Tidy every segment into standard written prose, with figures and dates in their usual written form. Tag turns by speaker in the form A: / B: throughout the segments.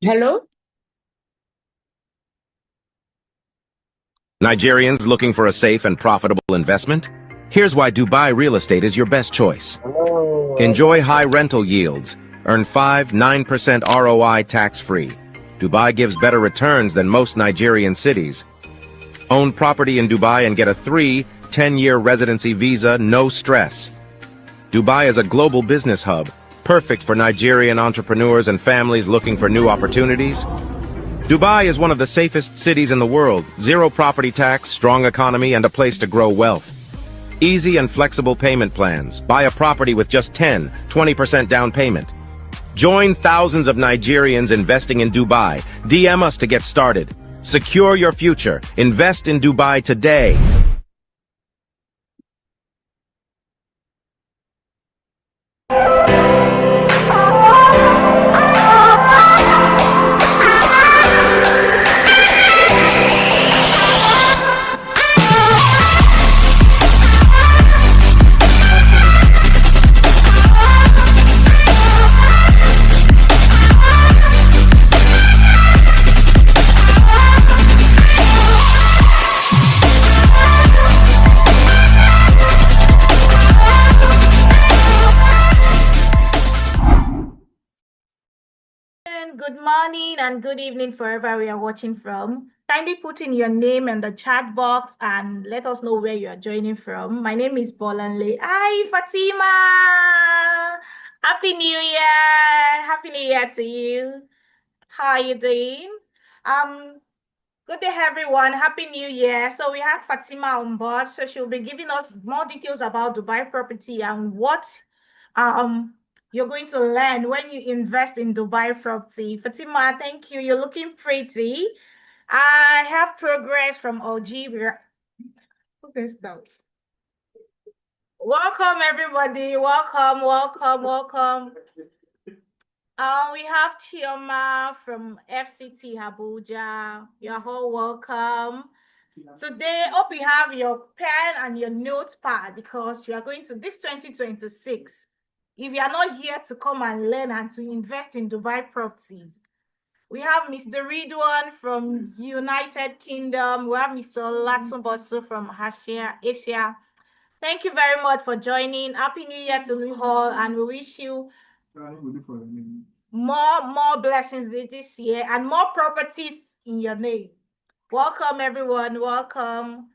A: Hello?
B: Nigerians looking for a safe and profitable investment? Here's why Dubai real estate is your best choice. Enjoy high rental yields. Earn 5-9% ROI tax-free. Dubai gives better returns than most Nigerian cities. Own property in Dubai and get a 10-year residency visa, no stress. Dubai is a global business hub, perfect for Nigerian entrepreneurs and families looking for new opportunities. Dubai is one of the safest cities in the world, zero property tax, strong economy, and a place to grow wealth. Easy and flexible payment plans. Buy a property with just 20% down payment. Join thousands of Nigerians investing in Dubai. DM us to get started. Secure your future. Invest in Dubai today.
C: Good morning and good evening wherever we are watching from. Kindly put in your name in the chat box and let us know where you are joining from. My name is Bolanle. Hi, Fatima! Happy New Year! Happy New Year to you. How are you doing? Good day, everyone. Happy New Year. So we have Fatima on board. So she'll be giving us more details about Dubai property and what you're going to learn when you invest in Dubai property. Fatima, thank you. You're looking pretty. I have progress from Algeria. Welcome, everybody. Welcome. We have Chioma from FCT Abuja. You're all welcome. Today, hope you have your pen and your notepad because we are going to this 2026. If you are not here to come and learn and to invest in Dubai properties, we have Mr. Ridwan from United Kingdom. We have Mr. Latumbosu from Asia. Thank you very much for joining. Happy New Year to you all, and we wish you more blessings this year and more properties in your name. Welcome, everyone. Welcome.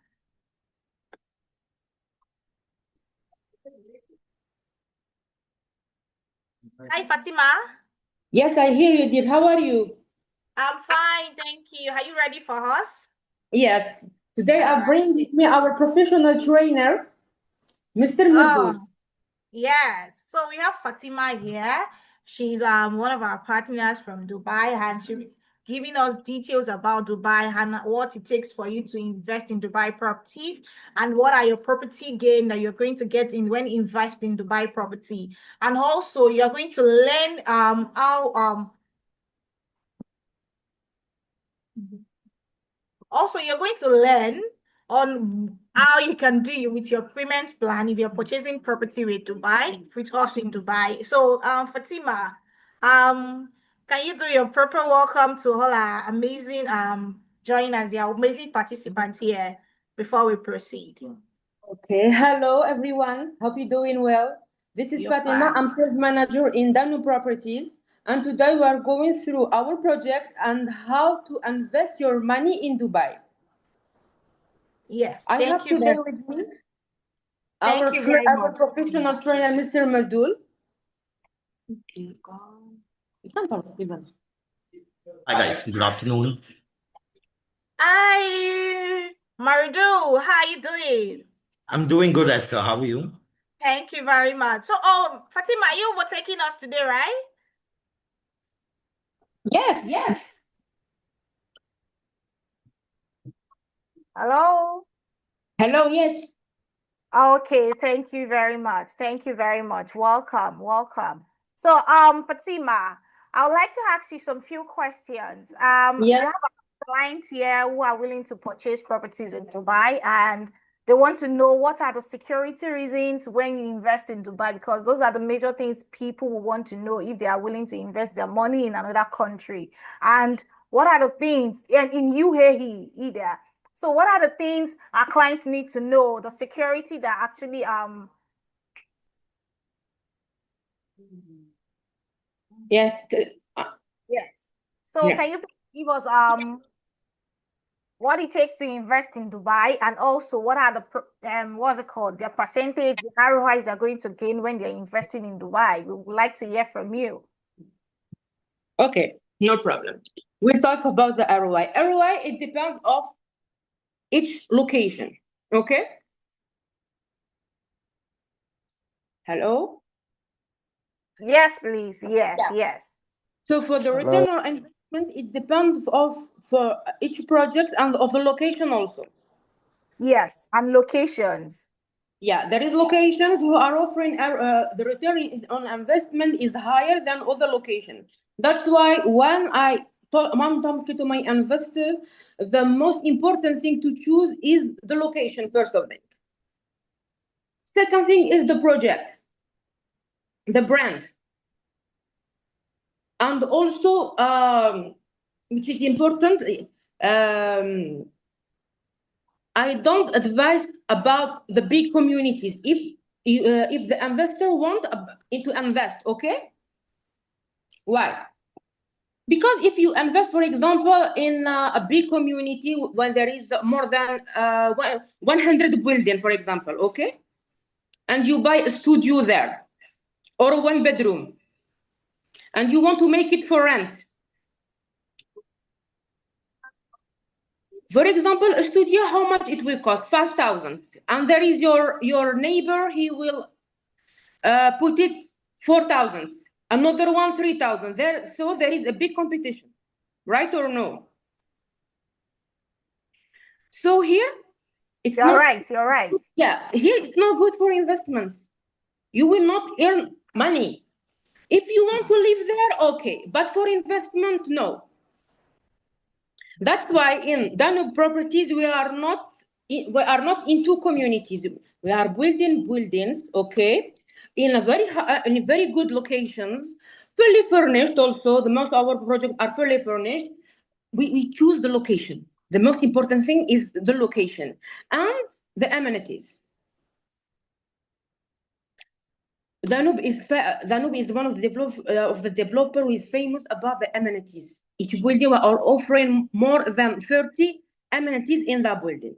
C: Hi, Fatima.
A: Yes, I hear you, dear. How are you?
C: I'm fine, thank you. Are you ready for us?
A: Yes. Today I bring with me our professional trainer, Mr. Murdul.
C: Yes. So we have Fatima here. She's one of our partners from Dubai, and she'll be giving us details about Dubai and what it takes for you to invest in Dubai properties and what are your property gain that you're going to get in when investing in Dubai property. And also you're going to learn you're going to learn on how you can do with your payment plan if you're purchasing property with us in Dubai. So, Fatima, can you do your proper welcome to all our amazing joiners, your amazing participants here before we proceed?
A: Okay, hello everyone. Hope you're doing well. This is Fatima. I'm sales manager in Danu Properties, and today we are going through our project and how to invest your money in Dubai.
C: Yes,
A: I have today with me our professional trainer, Mr. Murdul.
D: Hi guys, good afternoon.
C: Hi, Maridu, how are you doing?
D: I'm doing good, Esther. How are you?
C: Thank you very much. So, Fatima, you were taking us today, right?
A: Yes.
C: Hello?
A: Hello, yes.
C: Okay, thank you very much. Welcome. So, Fatima, I would like to ask you some few questions. We have a client here who are willing to purchase properties in Dubai, and They want to know what are the security reasons when you invest in Dubai, because those are the major things people will want to know if they are willing to invest their money in another country. And what are the things in UAE either? So what are the things our clients need to know? The security that actually
A: Yes.
C: yes. So
A: Yeah.
C: can you give us what it takes to invest in Dubai, and also what are the what's it called, the percentage, the ROIs they're going to gain when they're investing in Dubai? We would like to hear from you.
A: Okay, no problem. We'll talk about the ROI. ROI, it depends of each location. Okay. Hello.
C: Yes, please. Yes, yes.
A: So for the return on investment, it depends of for each project and of the location also.
C: Yes, and locations.
A: Yeah, there is locations who are offering the return on investment is higher than other locations. That's why when I talk to my investors, the most important thing to choose is the location first of it. Second thing is the project, the brand, and also which is important. I don't advise about the big communities. If the investor want to invest, okay? Why? Because if you invest, for example, in a big community when there is more than 100 building, for example, okay, and you buy a studio there or a one bedroom, and you want to make it for rent. For example, a studio, how much it will cost? 5,000. And there is your neighbor, he will put it 4,000. Another one, 3,000. So there is a big competition, right or no? So here,
C: You're right. You're right.
A: Yeah, here it's not good for investments. You will not earn money. If you want to live there, okay. But for investment, no. That's why in Danube Properties, we are not in two communities. We are building buildings, okay, in very good locations, fully furnished. Also, the most of our projects are fully furnished. We choose the location. The most important thing is the location and the amenities. Danube is one of the developer who is famous about the amenities. Each building are offering more than 30 amenities in that building.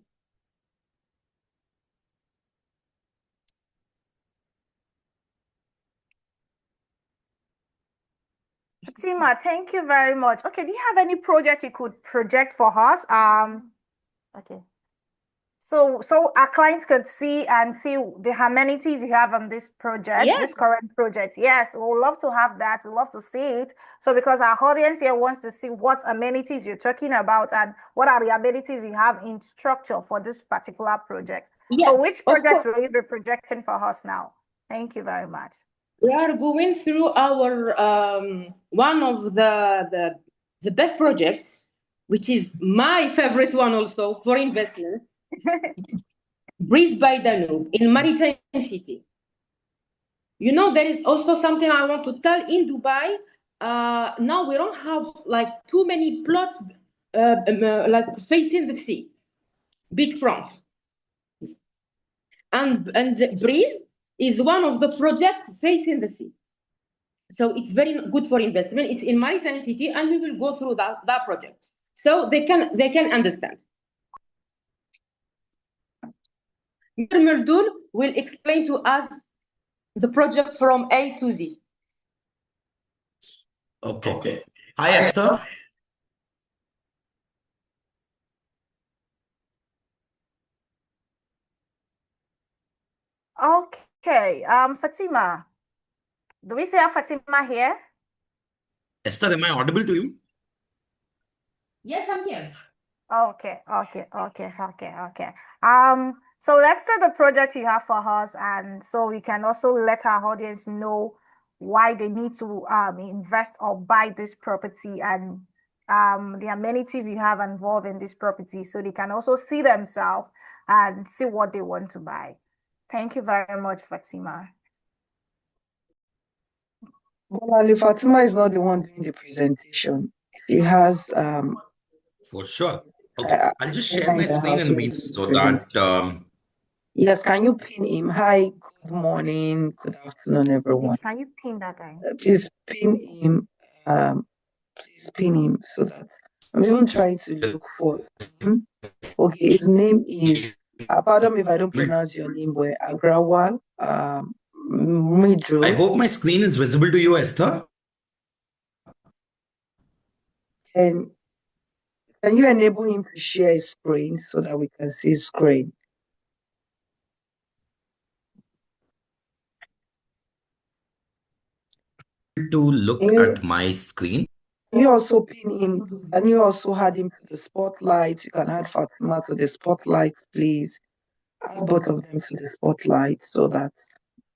C: Fatima, thank you very much. Okay, do you have any project you could project for us? Okay. So our clients could see the amenities you have on this project,
A: Yes.
C: this current project. Yes, we'd love to have that. We'd love to see it. So because our audience here wants to see what amenities you're talking about and what are the amenities you have in structure for this particular project.
A: Yes,
C: so which project will you be projecting for us now? Thank you very much.
A: We are going through our one of the best projects, which is my favorite one also for investment. Breeze by Danube in Maritime City. You know, there is also something I want to tell in Dubai. Now we don't have like too many plots like facing the sea, beachfront. And the Breeze is one of the projects facing the sea. So it's very good for investment. It's in Maritime City, and we will go through that project. So they can understand. Mr. Muldoon will explain to us the project from A to Z.
D: Okay. Hi, Esther.
C: Okay. Fatima. Do we see a Fatima here?
D: Esther, am I audible to you?
A: Yes, I'm here.
C: Okay. So let's say the project you have for us, and so we can also let our audience know why they need to invest or buy this property, and the amenities you have involved in this property, so they can also see themselves and see what they want to buy. Thank you very much, Fatima.
E: Well, Fatima is not the one doing the presentation. He has
D: For sure. Okay, I'll just share my
E: in the
D: screen
E: house
D: in a
E: who
D: minute
E: is
D: so
E: present.
D: that
E: Yes, can you pin him? Hi, good morning, good afternoon, everyone.
C: Please, can you pin that guy?
E: Please pin him. Please pin him so that I'm even trying to look for him. Okay, his name is. Pardon me if I don't pronounce your name well. Agrawal Midro.
D: I hope my screen is visible to you, Esther.
E: And can you enable him to share his screen so that we can see his screen?
D: To look at my screen.
E: You also pin him, and you also add him to the spotlight. You can add Fatima to the spotlight, please. Add both of them to the spotlight so that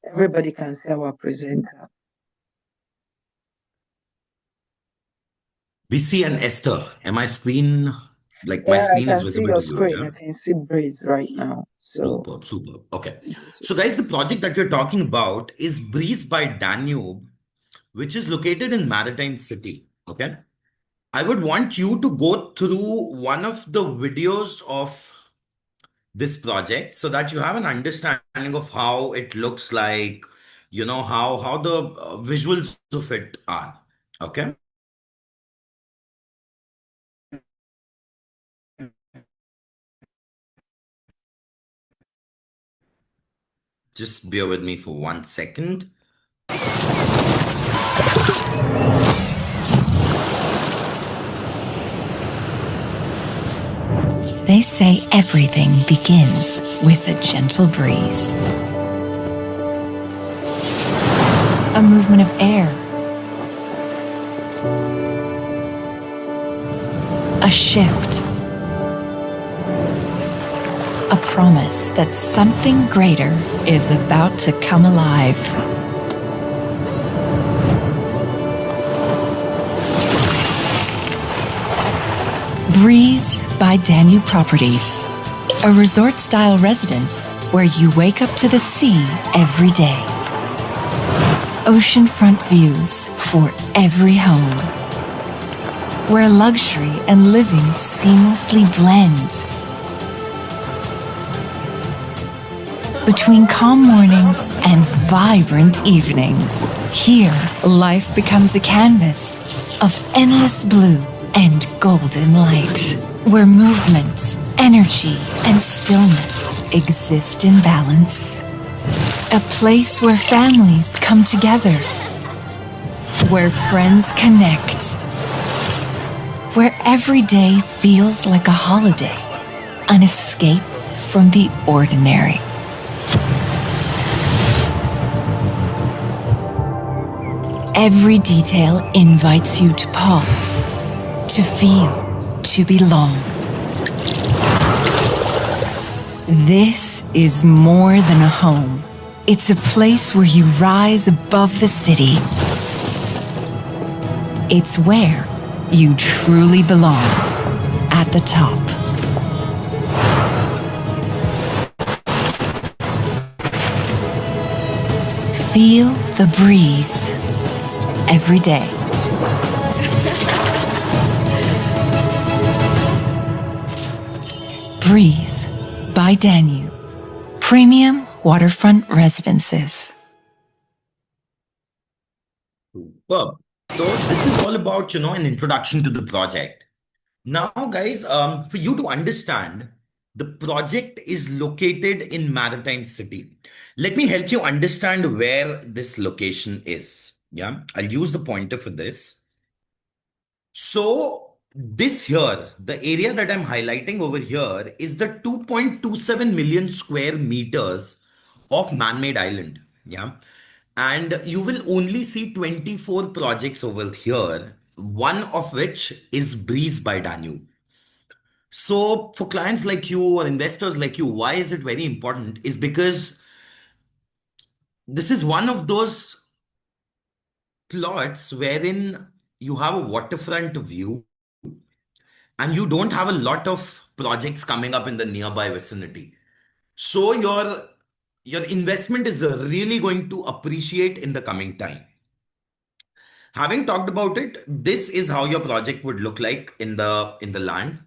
E: everybody can see our presenter.
D: BC and Esther, am my screen like my
E: Yeah,
D: screen
E: I
D: is
E: can see
D: visible
E: your
D: to you?
E: screen.
D: Yeah?
E: I can see Breeze right now. So
D: Superb. Okay. So guys, the project that we're talking about is Breeze by Danube, which is located in Maritime City. Okay. I would want you to go through one of the videos of this project so that you have an understanding of how it looks like, you know, how the visuals of it are. Okay. Just bear with me for 1 second.
F: They say everything begins with a gentle breeze. A movement of air. A shift. A promise that something greater is about to come alive. Breeze by Danube Properties, a resort-style residence where you wake up to the sea every day. Oceanfront views for every home, where luxury and living seamlessly blend. Between calm mornings and vibrant evenings, here life becomes a canvas of endless blue and golden light, where movement, energy, and stillness exist in balance. A place where families come together, where friends connect, where every day feels like a holiday, an escape from the ordinary. Every detail invites you to pause, to feel, to belong. This is more than a home. It's a place where you rise above the city. It's where you truly belong, at the top. Feel the breeze every day. Breeze by Danube, premium waterfront residences.
D: Well, so this is all about, you know, an introduction to the project. Now, guys, for you to understand, the project is located in Maritime City. Let me help you understand where this location is. Yeah, I'll use the pointer for this. So this here, the area that I'm highlighting over here is the 2.27 million square meters of man-made island. Yeah. And you will only see 24 projects over here, one of which is Breeze by Danube. So for clients like you or investors like you, why is it very important? Is because this is one of those plots wherein you have a waterfront view and you don't have a lot of projects coming up in the nearby vicinity. So your investment is really going to appreciate in the coming time. Having talked about it, this is how your project would look like in the land.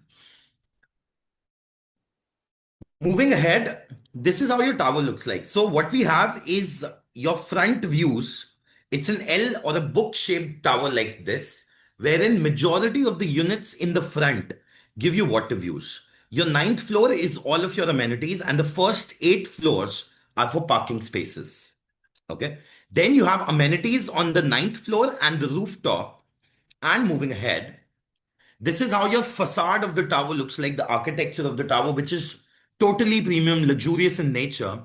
D: Moving ahead, this is how your tower looks like. So what we have is your front views. It's an L or a book-shaped tower like this, wherein majority of the units in the front give you water views. Your ninth floor is all of your amenities, and the first 8 floors are for parking spaces. Okay. Then you have amenities on the ninth floor and the rooftop. And moving ahead, this is how your facade of the tower looks like, the architecture of the tower, which is totally premium, luxurious in nature.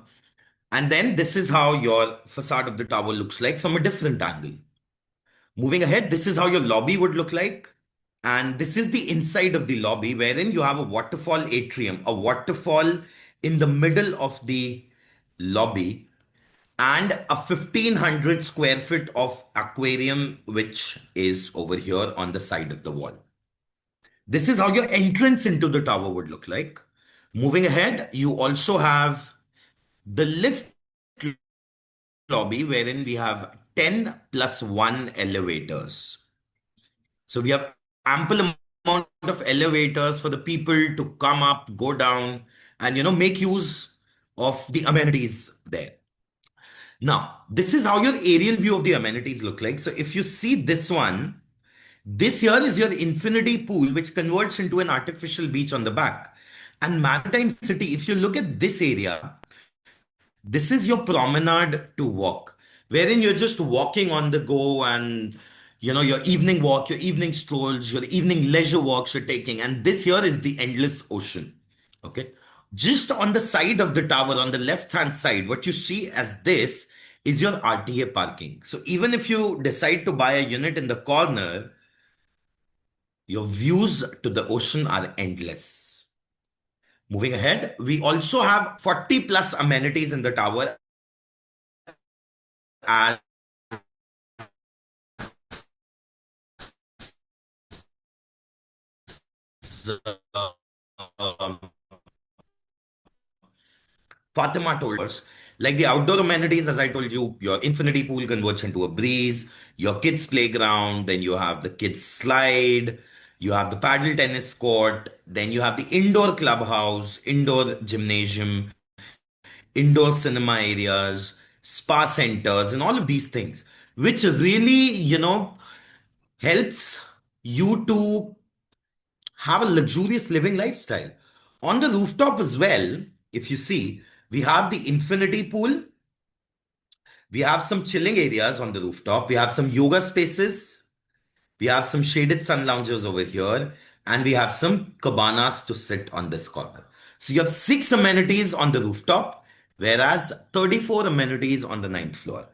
D: And then this is how your facade of the tower looks like from a different angle. Moving ahead, this is how your lobby would look like. And this is the inside of the lobby, wherein you have a waterfall atrium, a waterfall in the middle of the lobby, and a 1500 square feet of aquarium, which is over here on the side of the wall. This is how your entrance into the tower would look like. Moving ahead, you also have the lift lobby, wherein we have 10 plus 1 elevators. So we have ample amount of elevators for the people to come up, go down, and make use of the amenities there. Now, this is how your aerial view of the amenities look like. So if you see this one, this here is your infinity pool, which converts into an artificial beach on the back. And Maritime City, if you look at this area, this is your promenade to walk, wherein you're just walking on the go, and your evening walk, your evening strolls, your evening leisure walks you're taking. And this here is the endless ocean. Okay. Just on the side of the tower, on the left-hand side, what you see as this is your RTA parking. So even if you decide to buy a unit in the corner, your views to the ocean are endless. Moving ahead, we also have 40 plus amenities in the tower, as um, Fatima told us. Like the outdoor amenities, as I told you, your infinity pool converts into a breeze, your kids' playground, then you have the kids' slide, you have the paddle tennis court, then you have the indoor clubhouse, indoor gymnasium, indoor cinema areas, spa centers, and all of these things, which really, helps you to have a luxurious living lifestyle. On the rooftop as well, if you see, we have the infinity pool. We have some chilling areas on the rooftop. We have some yoga spaces. We have some shaded sun loungers over here. And we have some cabanas to sit on this corner. So you have 6 amenities on the rooftop, whereas 34 amenities on the 9th floor.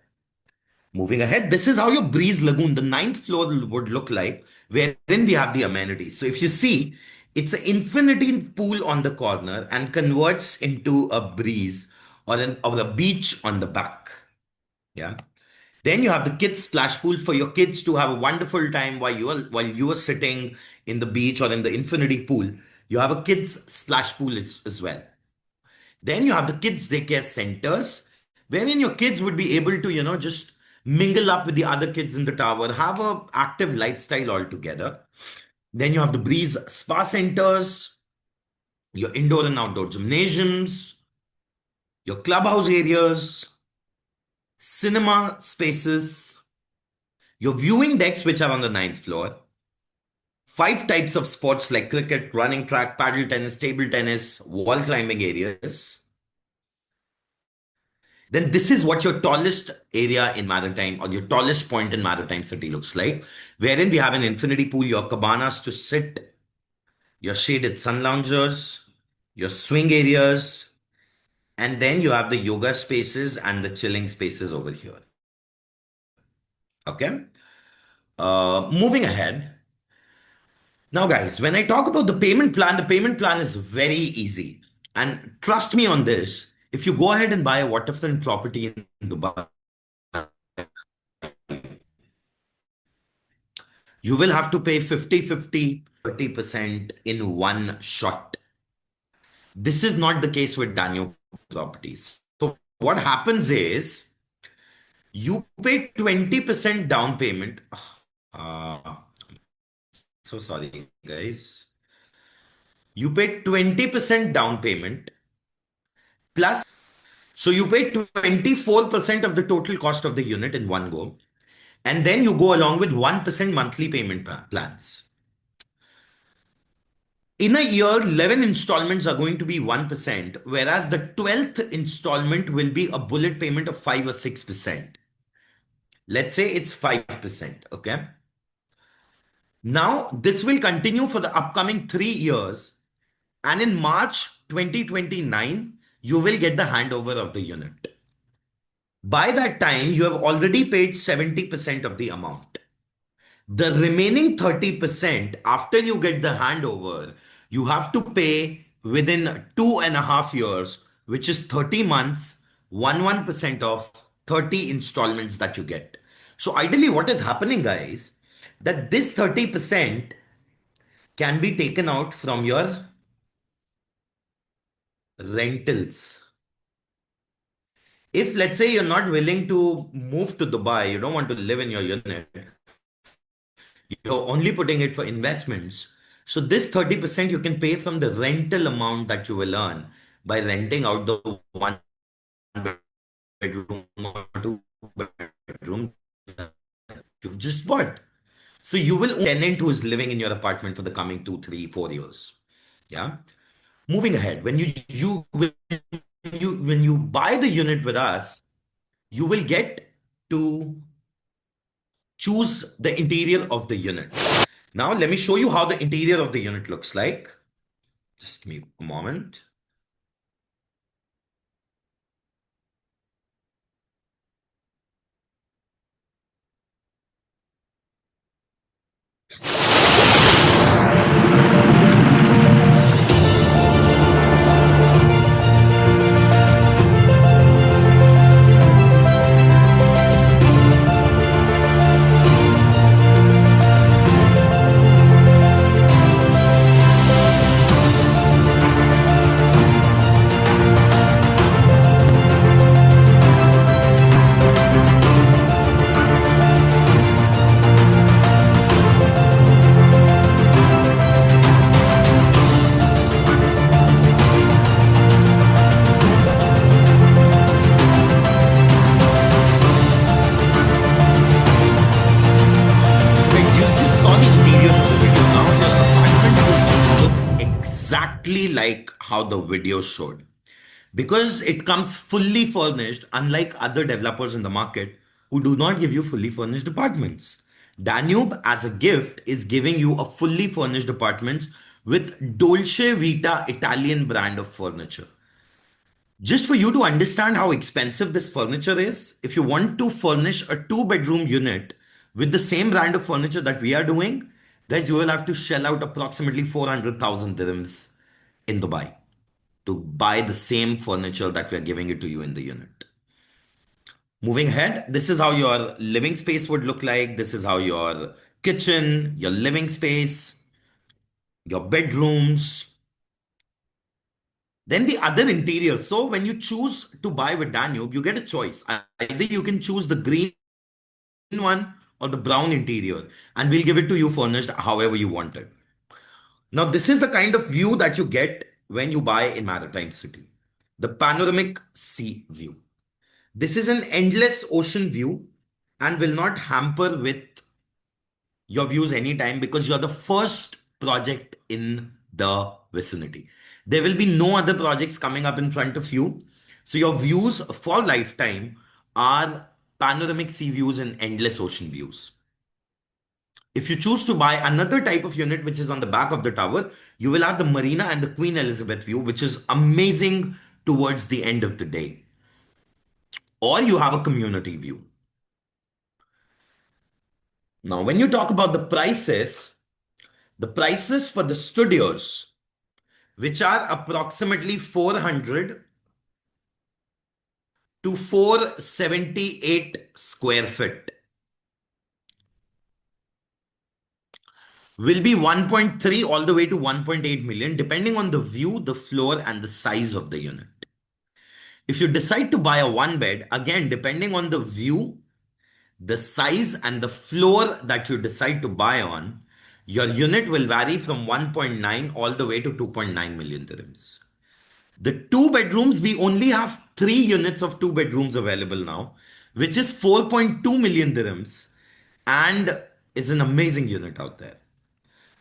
D: Moving ahead, this is how your breeze lagoon, the 9th floor, would look like, wherein we have the amenities. So if you see, it's an infinity pool on the corner and converts into a breeze or a beach on the back. Yeah. Then you have the kids splash pool for your kids to have a wonderful time while you are sitting in the beach or in the infinity pool. You have a kids splash pool as well. Then you have the kids daycare centers, wherein your kids would be able to, just mingle up with the other kids in the tower, have a active lifestyle altogether. Then you have the breeze spa centers, your indoor and outdoor gymnasiums, your clubhouse areas, cinema spaces, your viewing decks, which are on the 9th floor, 5 types of sports like cricket, running track, paddle tennis, table tennis, wall climbing areas. Then this is what your tallest area in Maritime, or your tallest point in Maritime City, looks like, wherein we have an infinity pool, your cabanas to sit, your shaded sun loungers, your swing areas, and then you have the yoga spaces and the chilling spaces over here. Okay. Moving ahead. Now, guys, when I talk about the payment plan is very easy. And trust me on this, if you go ahead and buy a waterfront property in Dubai, you will have to pay 50-50, 30% in one shot. This is not the case with Danube Properties. So what happens is you pay 20% down payment. Uh, so sorry, guys. You pay 20% down payment plus, so you pay 24% of the total cost of the unit in one go. And then you go along with 1% monthly payment plans. In a year, 11 installments are going to be 1%, whereas the 12th installment will be a bullet payment of 5 or 6%. Let's say it's 5%, okay? Now, this will continue for the upcoming 3 years. And in March 2029, you will get the handover of the unit. By that time, you have already paid 70% of the amount. The remaining 30%, after you get the handover, you have to pay within 2.5 years, which is 30 months, 1% of 30 installments that you get. So ideally, what is happening, guys, that this 30% can be taken out from your rentals. If let's say you're not willing to move to Dubai, you don't want to live in your unit, you're only putting it for investments. So this 30% you can pay from the rental amount that you will earn by renting out the one bedroom or two bedroom you've just bought. So you will own a tenant who is living in your apartment for the coming 2, 3, 4 years. Yeah. Moving ahead, when you buy the unit with us, you will get to choose the interior of the unit. Now, let me show you how the interior of the unit looks like. Just give me a moment. So guys, you just saw the interior of the video. Now your apartment will look exactly like how the video showed. Because it comes fully furnished, unlike other developers in the market who do not give you fully furnished apartments. Danube, as a gift, is giving you a fully furnished apartment with Dolce Vita Italian brand of furniture. Just for you to understand how expensive this furniture is, if you want to furnish a 2 bedroom unit with the same brand of furniture that we are doing, guys, you will have to shell out approximately 400,000 dirhams in Dubai to buy the same furniture that we are giving it to you in the unit. Moving ahead, this is how your living space would look like. This is how your kitchen, your living space, your bedrooms, then the other interior. So when you choose to buy with Danube, you get a choice. Either you can choose the green one or the brown interior, and we'll give it to you furnished however you want it. Now, this is the kind of view that you get when you buy in Maritime City. The panoramic sea view. This is an endless ocean view and will not hamper with your views anytime because you're the first project in the vicinity. There will be no other projects coming up in front of you. So your views for lifetime are panoramic sea views and endless ocean views. If you choose to buy another type of unit, which is on the back of the tower, you will have the Marina and the Queen Elizabeth view, which is amazing towards the end of the day. Or you have a community view. Now, when you talk about the prices for the studios, which are approximately 400 to 478 square feet, will be 1.3 all the way to 1.8 million, depending on the view, the floor, and the size of the unit. If you decide to buy a one bed, again, depending on the view, the size and the floor that you decide to buy on, your unit will vary from 1.9 all the way to 2.9 million dirhams. The two bedrooms, we only have three units of two bedrooms available now, which is 4.2 million dirhams and is an amazing unit out there.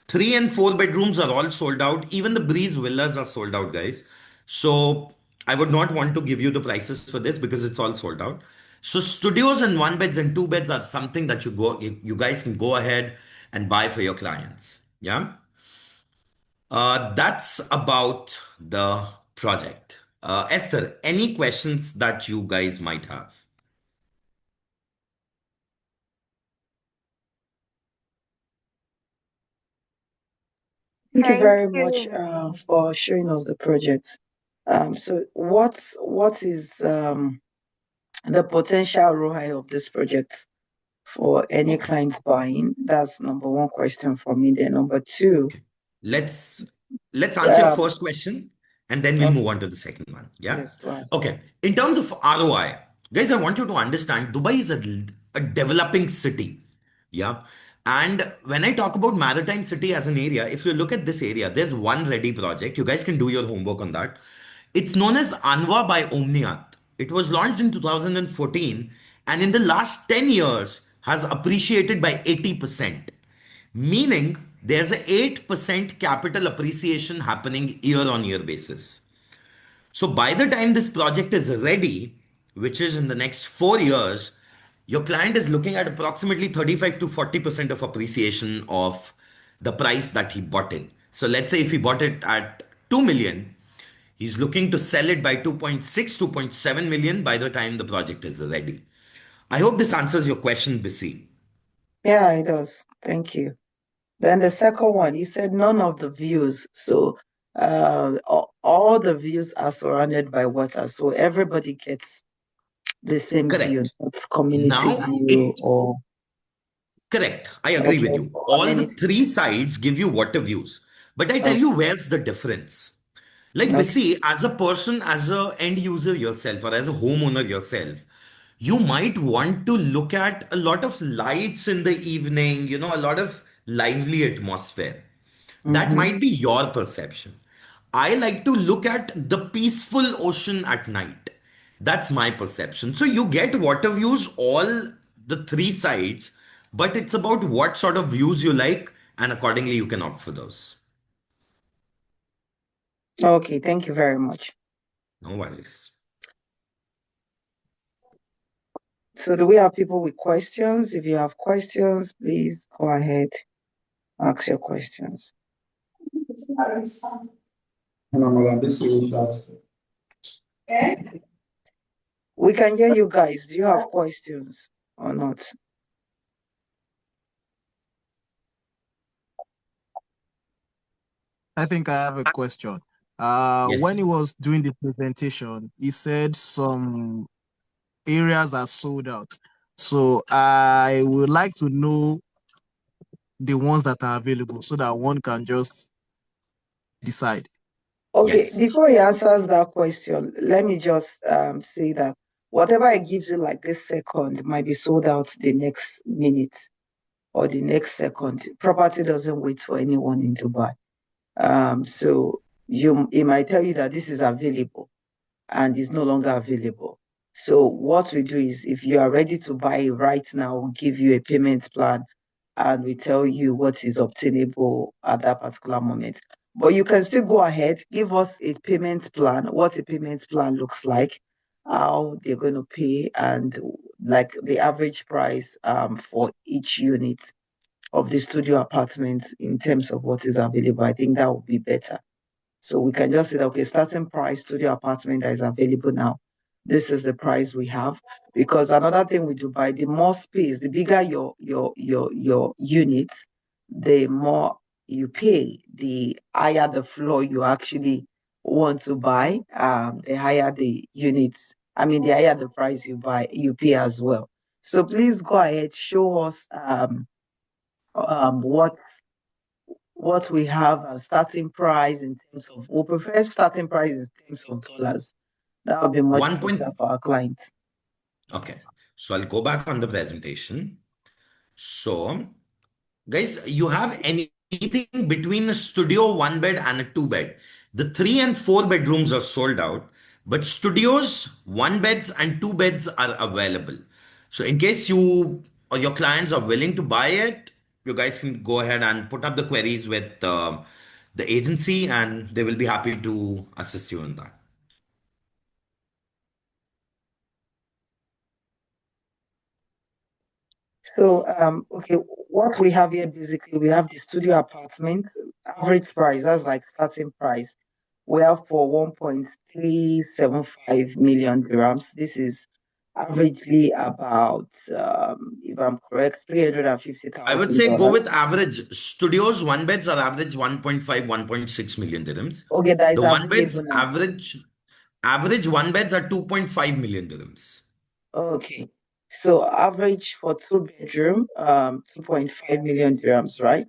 D: Three and four bedrooms are all sold out. Even the Breeze villas are sold out, guys. So I would not want to give you the prices for this because it's all sold out. So studios and one beds and two beds are something that you guys can go ahead and buy for your clients. Yeah. That's about the project. Esther, any questions that you guys might have?
E: Thank you
C: Thank
E: very much
C: you.
E: for showing us the project. So what is the potential ROI of this project for any
D: Okay.
E: clients buying? That's number one question for me. Then number two,
D: Let's answer your
E: um,
D: first question and then we'll
E: okay,
D: move on to the second one. Yeah.
E: yes, go ahead.
D: Okay. In terms of ROI, guys, I want you to understand Dubai is a developing city. Yeah. And when I talk about Maritime City as an area, if you look at this area, there's one ready project. You guys can do your homework on that. It's known as Anwa by Omniat. It was launched in 2014 and in the last 10 years has appreciated by 80%, meaning there's a 8% capital appreciation happening year on year basis. So by the time this project is ready, which is in the next 4 years, your client is looking at approximately 35 to 40% of appreciation of the price that he bought it. So let's say if he bought it at 2 million, he's looking to sell it by 2.6, 2.7 million by the time the project is ready. I hope this answers your question, Bissy.
E: Yeah, it does. Thank you. Then the second one, you said none of the views. So all the views are surrounded by water. So everybody gets the same view,
D: Correct.
E: not community
D: Now
E: view
D: it
E: or
D: Correct. I agree with
E: okay,
D: you.
E: or
D: All the
E: amenity.
D: three sides give you water views. But I tell
E: Okay,
D: you where's the difference. Like
E: okay.
D: Bissy, as a person, as a end user yourself, or as a homeowner yourself, you might want to look at a lot of lights in the evening, a lot of lively atmosphere. That
E: Mm-hmm.
D: might be your perception. I like to look at the peaceful ocean at night. That's my perception. So you get water views, all the three sides, but it's about what sort of views you like, and accordingly you can opt for those.
E: Okay, thank you very much.
D: No worries.
E: So do we have people with questions? If you have questions, please go ahead, ask your questions. We can hear you guys. Do you have questions or not?
G: I think I have a question.
D: Yes,
G: When
D: sir.
G: he was doing the presentation, he said some areas are sold out. So I would like to know the ones that are available so that one can just decide.
E: Okay,
D: Yes.
E: before he answers that question, let me just say that whatever I give you like this second might be sold out the next minute or the next second. Property doesn't wait for anyone in Dubai. So it might tell you that this is available and is no longer available. So what we do is if you are ready to buy right now, we'll give you a payment plan and we tell you what is obtainable at that particular moment. But you can still go ahead, give us a payment plan, what a payment plan looks like, how they're going to pay, and like the average price for each unit of the studio apartments in terms of what is available. I think that would be better. So we can just say, okay, starting price studio apartment that is available now. This is the price we have. Because another thing we do by the more space, the bigger your units, the more you pay. The higher the floor you actually want to buy, the higher the units. I mean, the higher the price you pay as well. So please go ahead, show us what we have a starting price in terms of, we prefer starting price in terms of dollars That would be much
D: One point.
E: better for our clients.
D: Okay. So I'll go back on the presentation. So, guys, you have anything between a studio, one bed, and a two bed. The 3 and 4 bedrooms are sold out, but studios, one beds, and two beds are available. So, in case you or your clients are willing to buy it, you guys can go ahead and put up the queries with the agency, and they will be happy to assist you in that.
E: So, okay, what we have here basically, we have the studio apartment, average price, that's like starting price. We have for 1.375 million dirhams. This is averagely about, if I'm correct,
D: I would say go with
E: $350,000.
D: average. Studios, one beds are average 1.5, 1.6 million dirhams.
E: Okay, that is
D: The one beds
E: available now.
D: average one beds are 2.5 million dirhams.
E: Okay. So average for two bedroom, 2.5 million dirhams, right?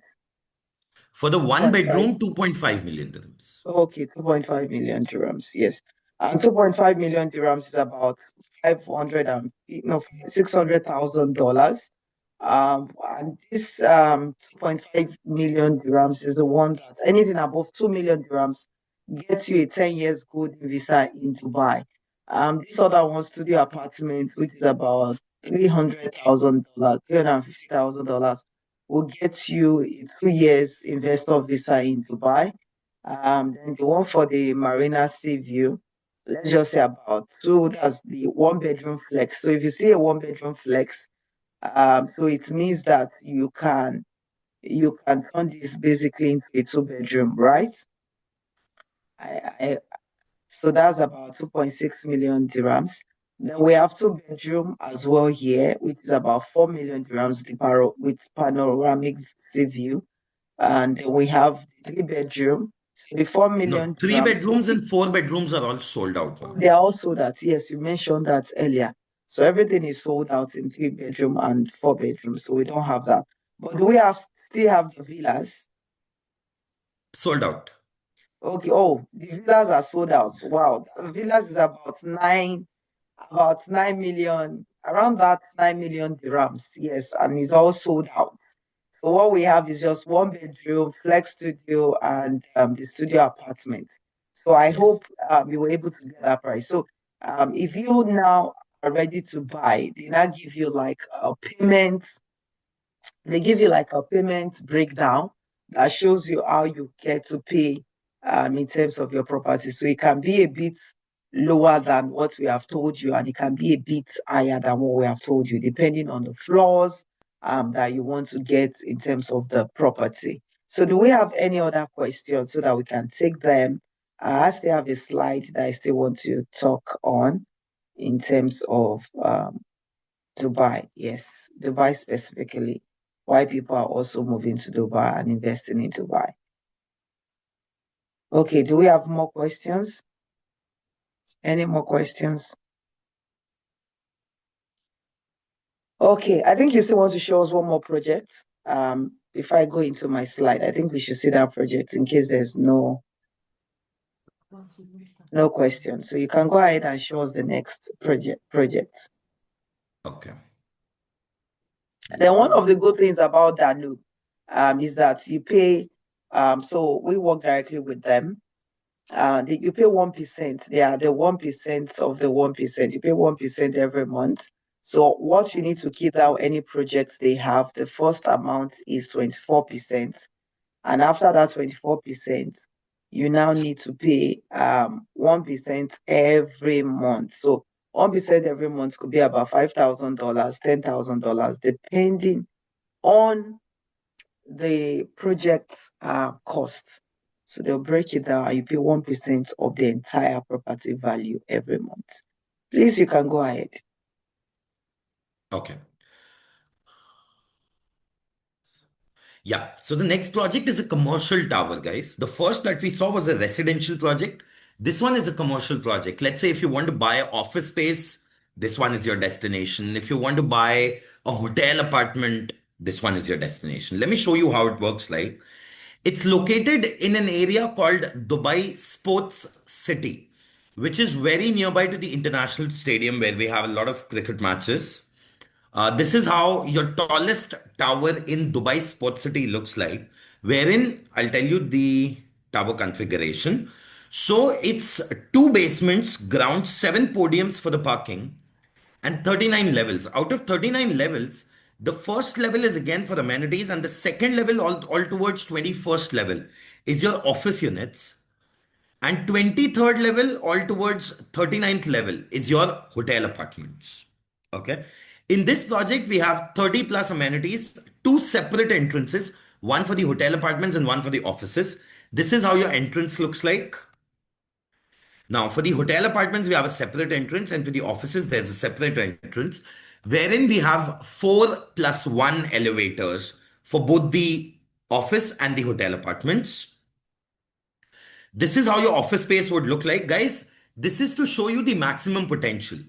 D: For the one
E: 2.5.
D: bedroom, 2.5 million dirhams.
E: Okay, 2.5 million dirhams, yes. And 2.5 million dirhams is about 600,000 dollars. And this 2.5 million dirhams is the one that anything above 2 million dirhams gets you a 10 years good visa in Dubai. This other one, studio apartment, which is about $300,000, $350,000, will get you a 2 years investor visa in Dubai. Then the one for the Marina Sea View, let's just say about two, that's the one bedroom flex. So if you see a one bedroom flex, so it means that you can turn this basically into a two bedroom, right? So that's about 2.6 million dirhams. Then we have two bedroom as well here, which is about 4 million dirhams with panoramic sea view. And then we have three bedroom, the 4
D: No,
E: million
D: 3
E: dirhams.
D: bedrooms and 4 bedrooms are all sold out now.
E: They are also that, yes, you mentioned that earlier. So everything is sold out in 3 bedroom and 4 bedroom. So we don't have that. But do we still have the villas?
D: Sold out.
E: Okay. Oh, the villas are sold out. Wow. The villas is about 9 million, around that 9 million dirhams. Yes, and it's all sold out. So what we have is just one bedroom, flex studio, and the studio apartment. So I
D: Yes.
E: hope you were able to get that price. So if you now are ready to buy, they now give you like a payment. They give you like a payment breakdown that shows you how you get to pay in terms of your property. So it can be a bit lower than what we have told you, and it can be a bit higher than what we have told you, depending on the floors that you want to get in terms of the property. So do we have any other questions so that we can take them? I still have a slide that I still want to talk on in terms of Dubai. Yes, Dubai specifically. Why people are also moving to Dubai and investing in Dubai. Okay, do we have more questions? Any more questions? Okay, I think you still want to show us one more project. If I go into my slide, I think we should see that project in case there's no question. So you can go ahead and show us the next project.
D: Okay.
E: Then one of the good things about Danube is that you pay, so we work directly with them. You pay 1%. They are the 1% of the 1%. You pay 1% every month. So what you need to keep down any projects they have, the first amount is 24%. And after that 24%, you now need to pay 1% every month. So 1% every month could be about $5,000, $10,000, depending on the project's cost. So they'll break it down and you pay 1% of the entire property value every month. Please, you can go ahead.
D: Okay. Yeah, so the next project is a commercial tower, guys. The first that we saw was a residential project. This one is a commercial project. Let's say if you want to buy office space, this one is your destination. If you want to buy a hotel apartment, this one is your destination. Let me show you how it works like. It's located in an area called Dubai Sports City. which is very nearby to the international stadium where we have a lot of cricket matches. This is how your tallest tower in Dubai Sports City looks like, wherein I'll tell you the tower configuration. So it's two basements, ground, seven podiums for the parking, and 39 levels. Out of 39 levels, the first level is again for amenities, and the second level, all towards 21st level, is your office units. And 23rd level, all towards 39th level, is your hotel apartments. Okay. In this project, we have 30 plus amenities, two separate entrances, one for the hotel apartments and one for the offices. This is how your entrance looks like. Now, for the hotel apartments, we have a separate entrance, and for the offices, there's a separate entrance, wherein we have 4+1 elevators for both the office and the hotel apartments. This is how your office space would look like, guys. This is to show you the maximum potential.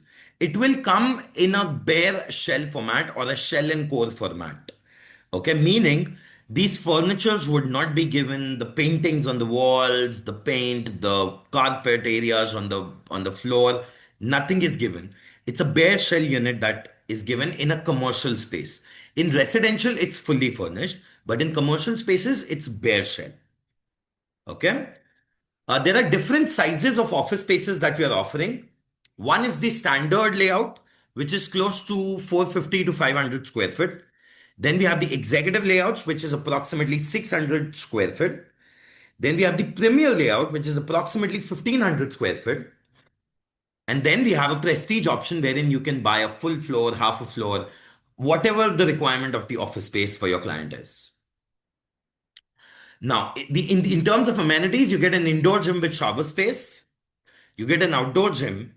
D: It will come in a bare shell format or a shell and core format. Okay, meaning these furnitures would not be given the paintings on the walls, the paint, the carpet areas on the floor. Nothing is given. It's a bare shell unit that is given in a commercial space. In residential, it's fully furnished, but in commercial spaces, it's bare shell. Okay. There are different sizes of office spaces that we are offering. One is the standard layout, which is close to 450 to 500 square feet. Then we have the executive layouts, which is approximately 600 square feet. Then we have the premier layout, which is approximately 1500 square feet. And then we have a prestige option wherein you can buy a full floor, half a floor, whatever the requirement of the office space for your client is. Now, in terms of amenities, you get an indoor gym with shower space. You get an outdoor gym.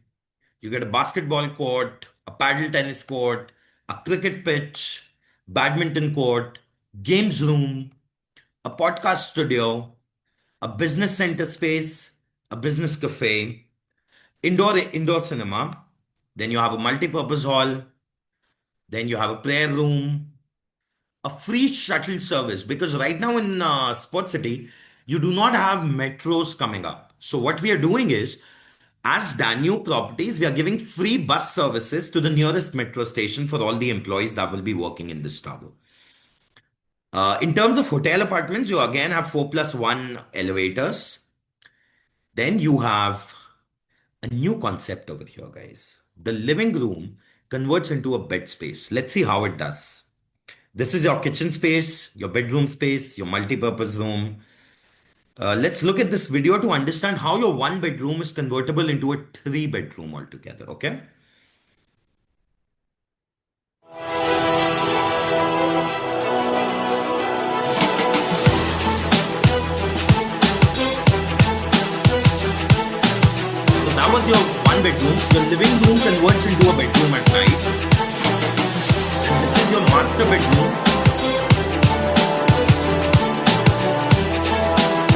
D: You get a basketball court, a paddle tennis court, a cricket pitch, badminton court, games room, a podcast studio, a business center space, a business cafe, indoor cinema. Then you have a multi-purpose hall. Then you have a prayer room, a free shuttle service, because right now in Sports City, you do not have metros coming up. So what we are doing is, as Danube Properties, we are giving free bus services to the nearest metro station for all the employees that will be working in this tower. In terms of hotel apartments, you again have 4+1 elevators. Then you have a new concept over here, guys. The living room converts into a bed space. Let's see how it does. This is your kitchen space, your bedroom space, your multi-purpose room. Let's look at this video to understand how your one bedroom is convertible into a 3-bedroom altogether, okay? So that was your one bedroom. The living room converts into a bedroom at night. And this is your master bedroom,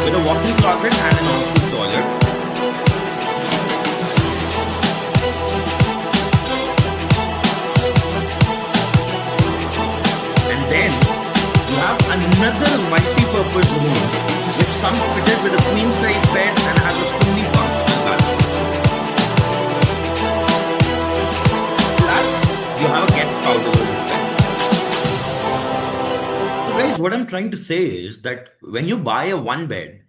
D: with a walk-in closet and an ensuite toilet. And then you have another multi-purpose room which comes fitted with a queen-size bed and has a fully functional bathroom. Plus, you have a guest powder room as well. Guys, what I'm trying to say is that when you buy a one bed,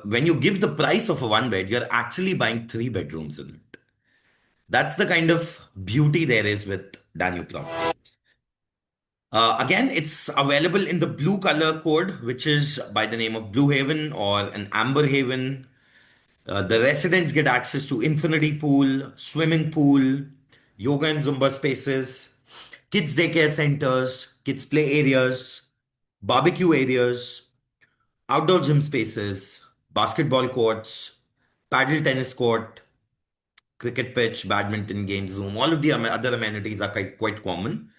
D: when you give the price of a one bed, you're actually buying 3 bedrooms in it. That's the kind of beauty there is with Danube Properties. Again, it's available in the blue color code, which is by the name of Blue Haven or an Amber Haven. The residents get access to infinity pool, swimming pool, yoga and Zumba spaces, kids daycare centers, kids play areas, barbecue areas, outdoor gym spaces, basketball courts, paddle tennis court, cricket pitch, badminton games room. All of the other amenities are quite common.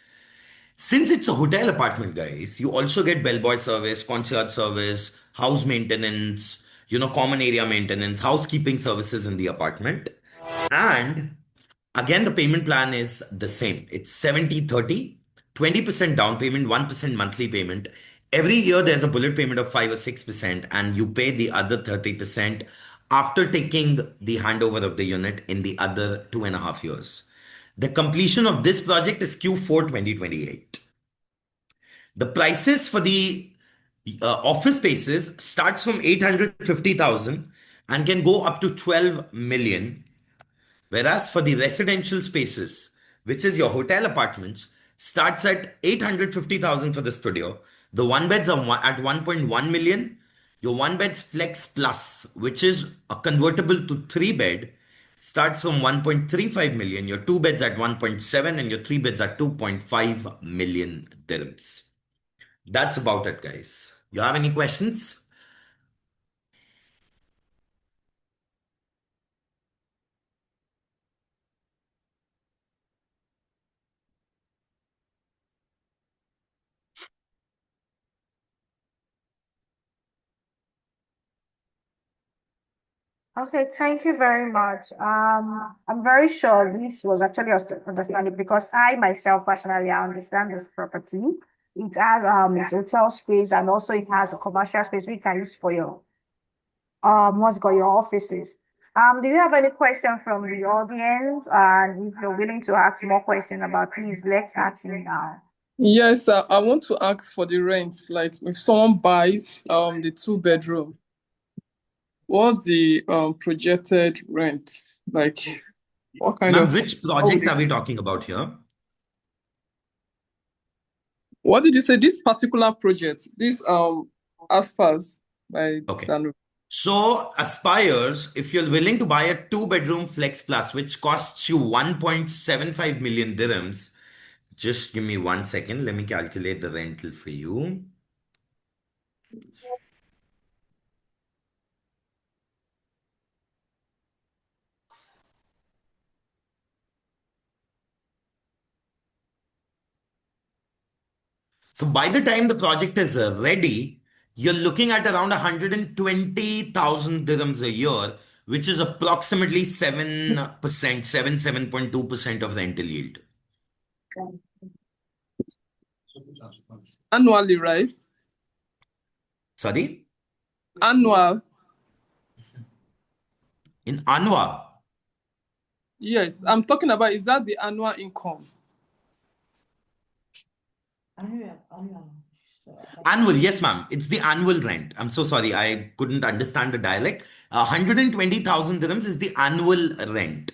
D: Since it's a hotel apartment, guys, you also get bellboy service, concierge service, house maintenance, common area maintenance, housekeeping services in the apartment. And again, the payment plan is the same. It's 70-30, 20% down payment, 1% monthly payment. Every year, there's a bullet payment of 5 or 6%, and you pay the other 30% after taking the handover of the unit in the other 2.5 years. The completion of this project is Q4 2028. The prices for the office spaces starts from 850,000 and can go up to 12 million. Whereas for the residential spaces, which is your hotel apartments, starts at 850,000 for the studio. The one beds are at 1.1 million. Your one beds flex plus, which is a convertible to 3 bed, starts from 1.35 million. Your 2 beds at 1.7 and your 3 beds at 2.5 million dirhams. That's about it, guys. You have any questions?
C: Okay, thank you very much. I'm very sure this was actually understanding because I myself personally I understand this property. It has its hotel space and also it has a commercial space we can use for your what's called your offices. Do you have any question from the audience? And if you're willing to ask more questions about, please let's ask it now.
H: Yes, I want to ask for the rent. Like if someone buys the 2 bedroom, what's the projected rent? Like what kind
D: Ma'am,
H: of
D: which project are we talking about here?
H: what did you say? This particular project, this Aspires by
D: Okay.
H: Danu.
D: So Aspires, if you're willing to buy a 2 bedroom flex plus, which costs you 1.75 million dirhams, just give me 1 second. Let me calculate the rental for you. So by the time the project is ready, you're looking at around 120,000 dirhams a year, which is approximately 7%, 7.2% of rental yield.
H: Annually, right?
D: Sorry?
H: Annual.
D: In Anwa.
H: Yes, I'm talking about, is that the annual income?
D: Annual, yes, ma'am. It's the annual rent. I'm so sorry. I couldn't understand the dialect. 120,000 dirhams is the annual rent.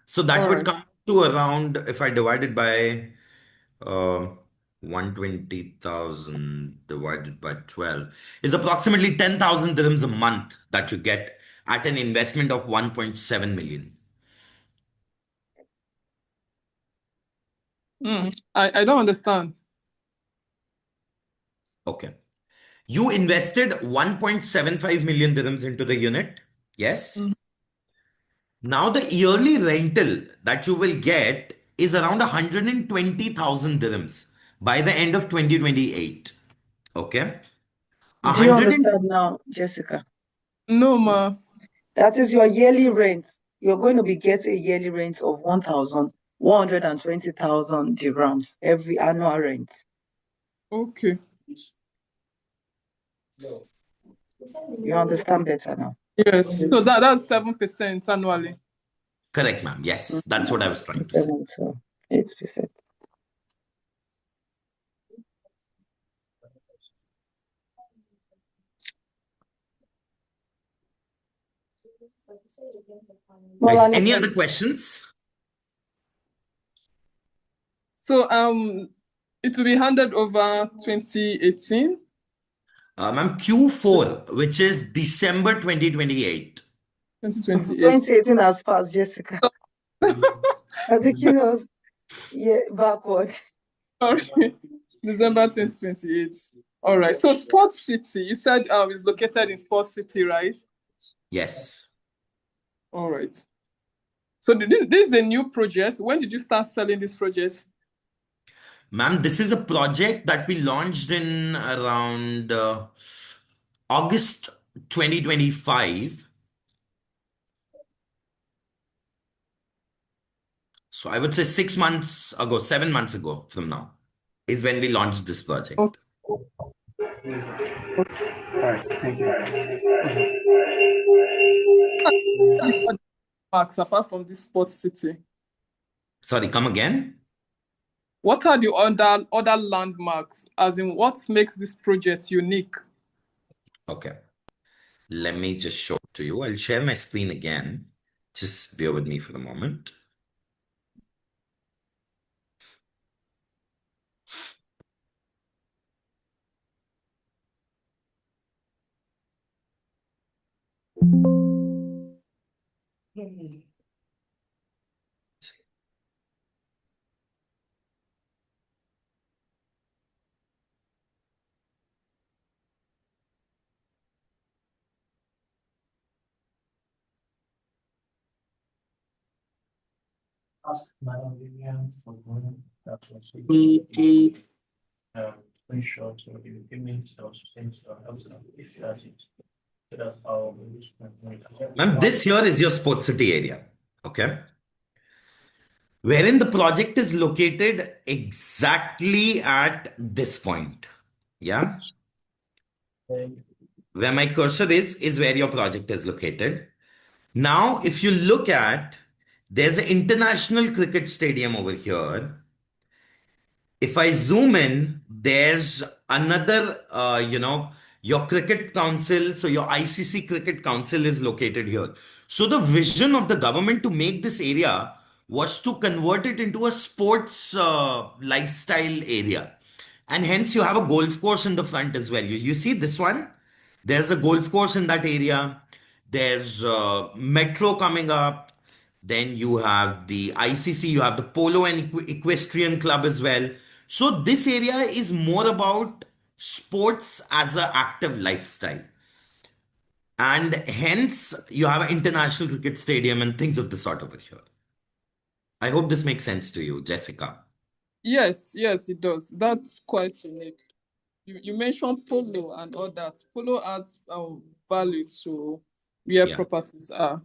D: So that
H: All
D: would
H: right.
D: come to around, if I divide it by 120,000 divided by 12, is approximately 10,000 dirhams a month that you get at an investment of 1.7 million.
H: I don't understand.
D: Okay. You invested 1.75 million dirhams into the unit. Yes. Now the yearly rental that you will get is around 120,000 dirhams by the end of 2028. Okay.
E: Do you understand now, Jessica?
H: No, ma.
E: That is your yearly rent. You're going to be getting a yearly rent of 1,120,000 dirhams every annual rent.
H: Okay.
E: You understand better now?
H: Yes. So that's 7% annually.
D: Correct, ma'am. Yes, that's what I was trying to say.
E: 7, so 8%.
D: Guys, any other questions?
H: So it will be handed over 2018.
D: Ma'am, Q4, which is December 2028.
H: 2028.
E: 2018 has passed, Jessica. I think it was backward.
H: Sorry. December 2028. All right. So Sports City, you said is located in Sports City, right?
D: Yes.
H: All right. So this is a new project. When did you start selling this project?
D: Ma'am, this is a project that we launched in around August 2025. So I would say 6 months ago, 7 months ago from now is when we launched this project.
H: Okay.
I: All right, thank you.
H: landmarks apart from this sports city?
D: Sorry, come again?
H: What are the other landmarks? As in, what makes this project unique?
D: Okay. Let me just show it to you. I'll share my screen again. Just bear with me for a moment.
I: Ask Madam Vivian for one that was screenshot or the image or things or else if you have it. So that's how we use
D: Ma'am, this here is your sports city area. Okay. Wherein the project is located exactly at this point. Yeah. Where my cursor is where your project is located. Now, if you look at, there's an international cricket stadium over here. If I zoom in, there's another, your cricket council. So your ICC Cricket Council is located here. So the vision of the government to make this area was to convert it into a sports lifestyle area. And hence you have a golf course in the front as well. You see this one? There's a golf course in that area. There's metro coming up. Then you have the ICC, you have the Polo and Equestrian Club as well. So this area is more about sports as an active lifestyle. And hence you have an international cricket stadium and things of the sort over here. I hope this makes sense to you, Jessica.
H: Yes, it does. That's quite unique. You mentioned polo and all that. Polo adds value to where properties are.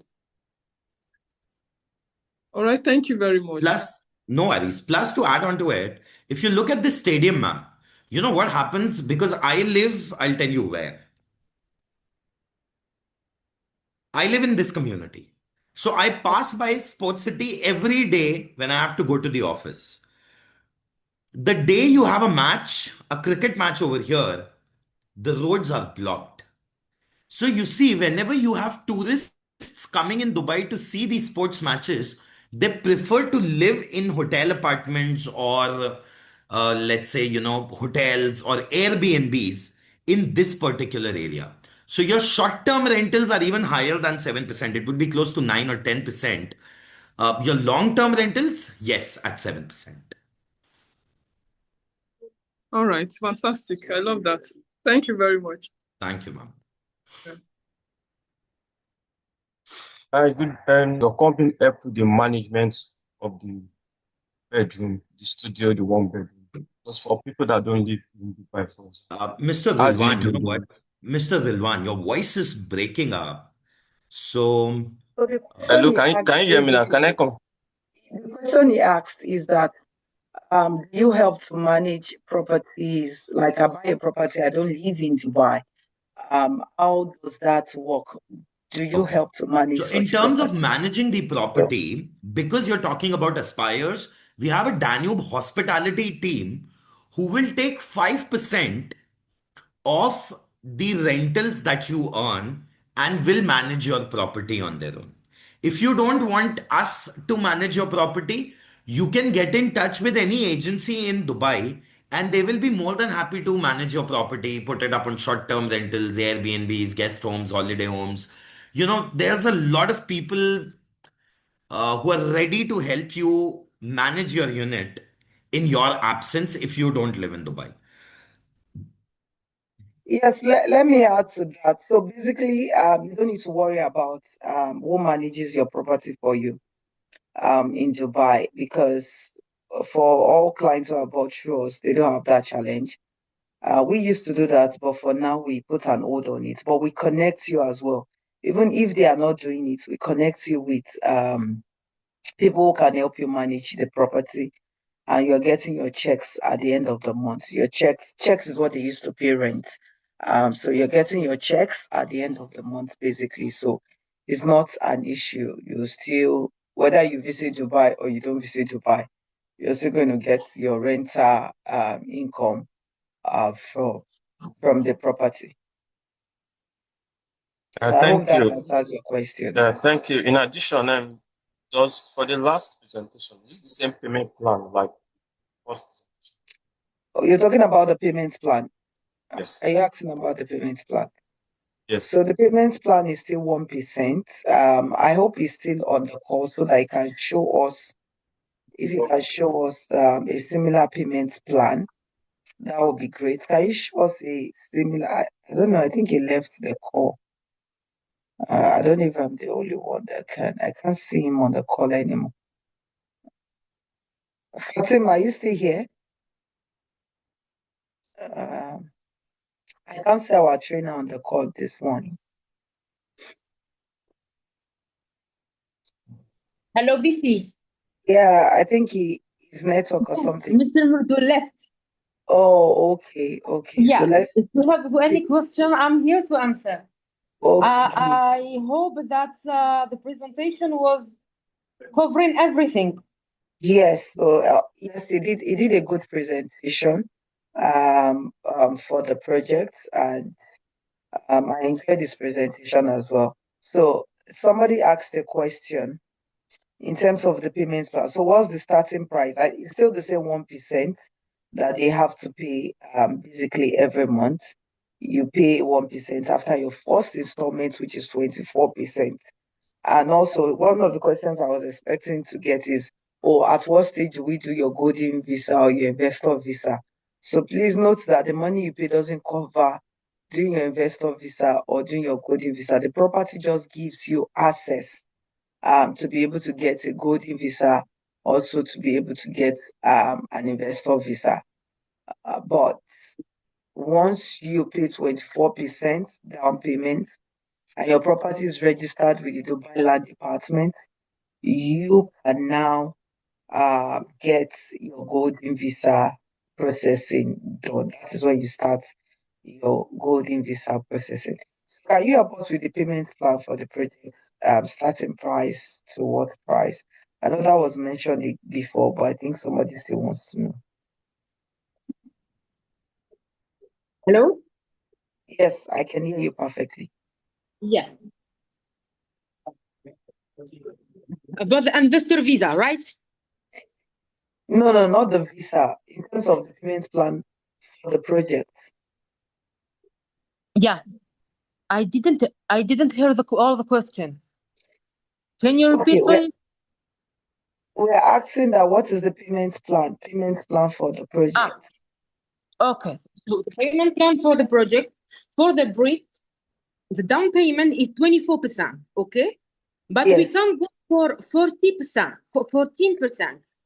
H: All right, thank you very much.
D: Plus, no worries. Plus, to add on to it, if you look at the stadium, ma'am, you know what happens? Because I'll tell you where. I live in this community. So I pass by Sports City every day when I have to go to the office. The day you have a match, a cricket match over here, the roads are blocked. So you see, whenever you have tourists coming in Dubai to see these sports matches, they prefer to live in hotel apartments or let's say, hotels or Airbnbs in this particular area. So your short-term rentals are even higher than 7%. It would be close to 9 or 10%. Your long-term rentals, yes, at 7%.
H: All right, fantastic. I love that. Thank you very much.
D: Thank you, ma'am.
I: Hi, good. And your company help with the management of the bedroom, the studio, the one bedroom. Just for people that don't live in Dubai first.
D: Mr.
I: How do you
D: Rilwan,
I: do
D: you know what? Mr. Rilwan, your voice is breaking up. So,
E: the
I: Hello,
E: question he
I: can
E: asked
I: you hear me now? Can I
E: basically,
I: come?
E: the question he asked is that do you help to manage properties? Like I buy a property, I don't live in Dubai. How does that work? Do you
D: okay.
E: help to manage
D: So in
E: such
D: terms of
E: property?
D: managing the property, because you're talking about aspires, we have a Danube hospitality team who will take 5% of the rentals that you earn and will manage your property on their own. If you don't want us to manage your property, you can get in touch with any agency in Dubai and they will be more than happy to manage your property, put it up on short-term rentals, Airbnbs, guest homes, holiday homes. There's a lot of people who are ready to help you manage your unit in your absence if you don't live in Dubai.
E: Yes, let me add to that. So basically, you don't need to worry about who manages your property for you in Dubai because for all clients who are bought through us, they don't have that challenge. We used to do that, but for now we put an hold on it. But we connect you as well. Even if they are not doing it, we connect you with people who can help you manage the property, and you're getting your checks at the end of the month. Your checks is what they used to pay rent. So you're getting your checks at the end of the month, basically. So is not an issue. You still, whether you visit Dubai or you don't visit Dubai, you're still going to get your rental income from the property. So I hope
I: Thank
E: that
I: you.
E: answers your question.
I: Thank you. In addition, just for the last presentation, is the same payment plan like first presentation?
E: Oh, you're talking about the payments plan?
I: Yes.
E: Are you asking about the payments plan?
I: Yes.
E: So the payments plan is still 1%. I hope he's still on the call so that he can show us, if you can show us a similar payments plan, that would be great. Can you show us a similar, I don't know, I think he left the call. I don't know if I'm the only one that I can't see him on the call anymore. Fatima, are you still here? I can't see our trainer on the call this morning.
A: Hello, VC.
E: Yeah, I think his network or
A: Yes,
E: something.
A: Mr. Murdo left.
E: Oh, okay.
A: Yeah.
E: So let's.
A: If you have any question, I'm here to answer.
E: Okay.
A: I hope that the presentation was covering everything.
E: Yes. So yes, he did. He did a good presentation for the project, and I enjoyed this presentation as well. So somebody asked a question in terms of the payments plan. So what's the starting price? It's still the same 1% that they have to pay basically every month. You pay 1% after your first installment, which is 24%. And also, one of the questions I was expecting to get is, oh, at what stage do we do your golden visa or your investor visa? So please note that the money you pay doesn't cover doing your investor visa or doing your golden visa. The property just gives you access to be able to get a golden visa, also to be able to get an investor visa. But once you pay 24% down payment and your property is registered with the Dubai Land Department, you can now get your golden visa processing done. That is when you start your golden visa processing. Can you help us with the payment plan for the project? Starting price to what price? I know that was mentioned before, but I think somebody still wants to know.
A: Hello?
E: Yes, I can hear you perfectly.
A: Yeah. About the investor visa, right?
E: No, not the visa. In terms of the payment plan for the project.
A: Yeah. I didn't hear all the question. Can you repeat, please?
E: We're asking that what is the payment plan for the project?
A: Okay. So the payment plan for the project, for the brick, the down payment is 24%, okay? But we can go for 40%, for 14%.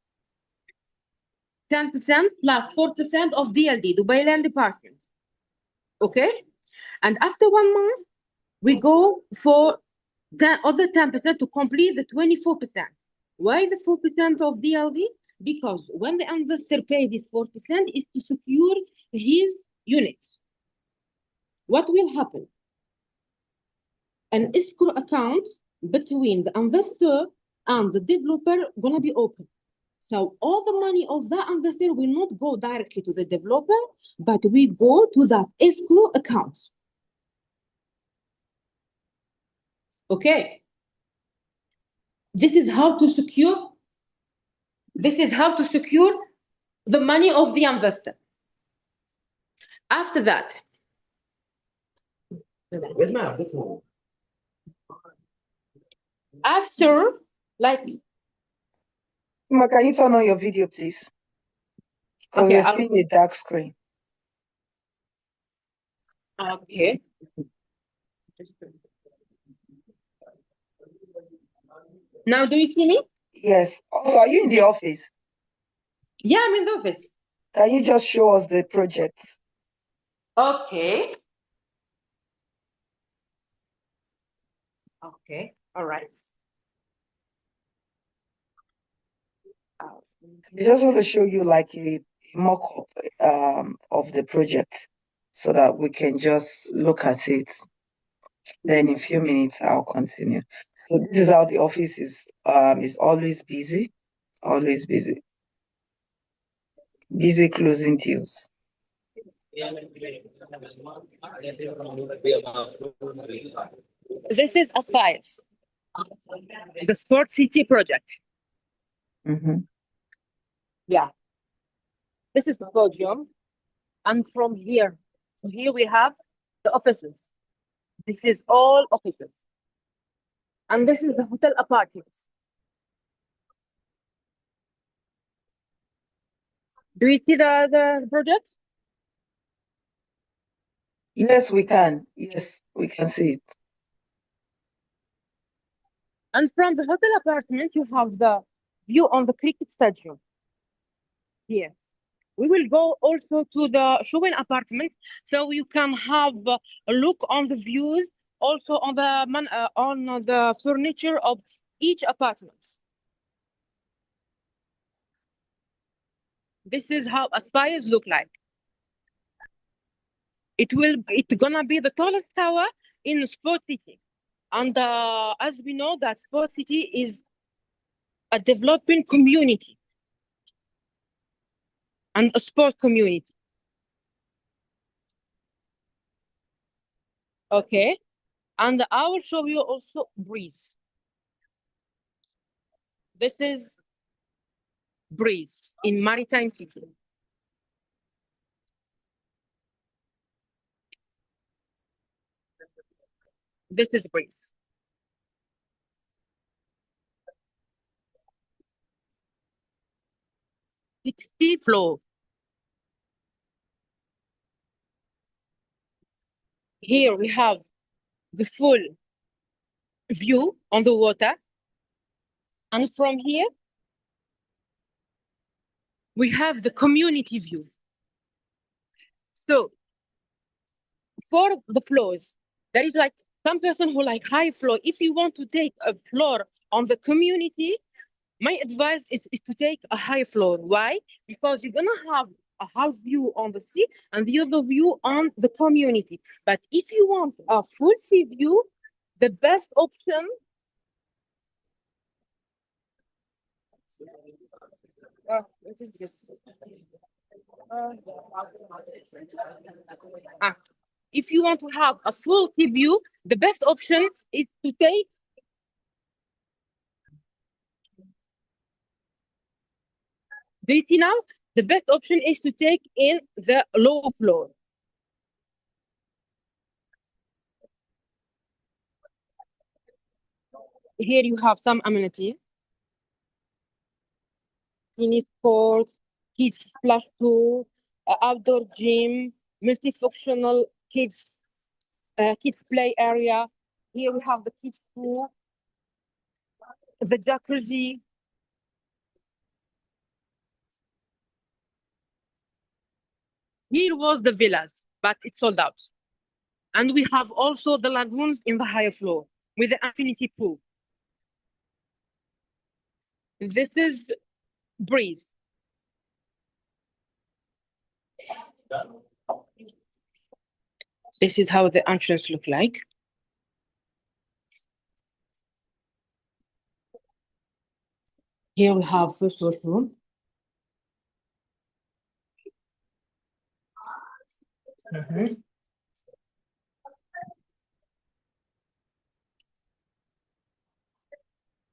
A: 10% plus 4% of DLD, Dubai Land Department. Okay? And after 1 month, we go for the other 10% to complete the 24%. Why the 4% of DLD? Because when the investor pays this 4% is to secure his units. What will happen? An escrow account between the investor and the developer gonna be open. So all the money of that investor will not go directly to the developer, but we go to that escrow account. Okay. This is how to secure the money of the investor. After that,
D: Where's my other phone?
A: after, like,
E: Can you turn on your video, please? Because we're seeing a dark screen.
A: Okay. Now, do you see me?
E: Yes. Also, are you in the office?
A: Yeah, I'm in the office.
E: Can you just show us the project?
A: Okay. Okay. All right.
E: I just want to show you like a mock-up of the project so that we can just look at it. Then in a few minutes I'll continue. So this is how the office is always busy, always busy. Busy closing deals.
A: This is Aspires, the Sport City project. Yeah. This is the podium. And from here to here, we have the offices. This is all offices. And this is the hotel apartments. Do you see the project?
E: Yes, we can. Yes, we can see it.
A: And from the hotel apartment, you have the view on the cricket stadium. Here. We will go also to the showing apartment, so you can have a look on the views, also on the furniture of each apartment. This is how Aspires look like. It's gonna be the tallest tower in Sport City, and as we know that Sport City is a developing community and a sport community. Okay, and I will show you also Breeze. This is Breeze in Maritime City. This is Breeze. It's sea floor. Here we have the full view on the water. And from here, we have the community view. So for the floors, there is like some person who like high floor. If you want to take a floor on the community, my advice is to take a high floor. Why? Because you're gonna have a half view on the sea and the other view on the community. But if you want a full sea view, the best option what is this? If you want to have a full sea view, the best option is to take do you see now? The best option is to take in the low floor. Here you have some amenities. Tennis courts, kids splash pool, outdoor gym, multifunctional kids play area. Here we have the kids pool, the jacuzzi. Here was the villas, but it's sold out. And we have also the lagoons in the higher floor with the infinity pool. This is Breeze. This is how the entrance look like. Here we have first washroom.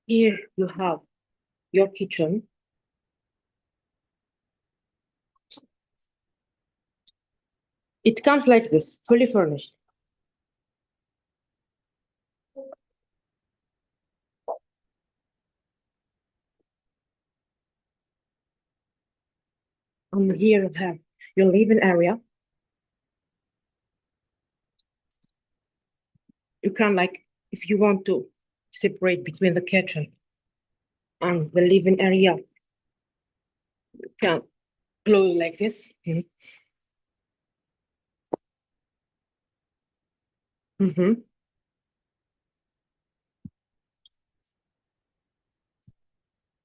A: Here you have your kitchen. It comes like this, fully furnished. And here you have your living area. You can like, if you want to separate between the kitchen and the living area, you can close like this.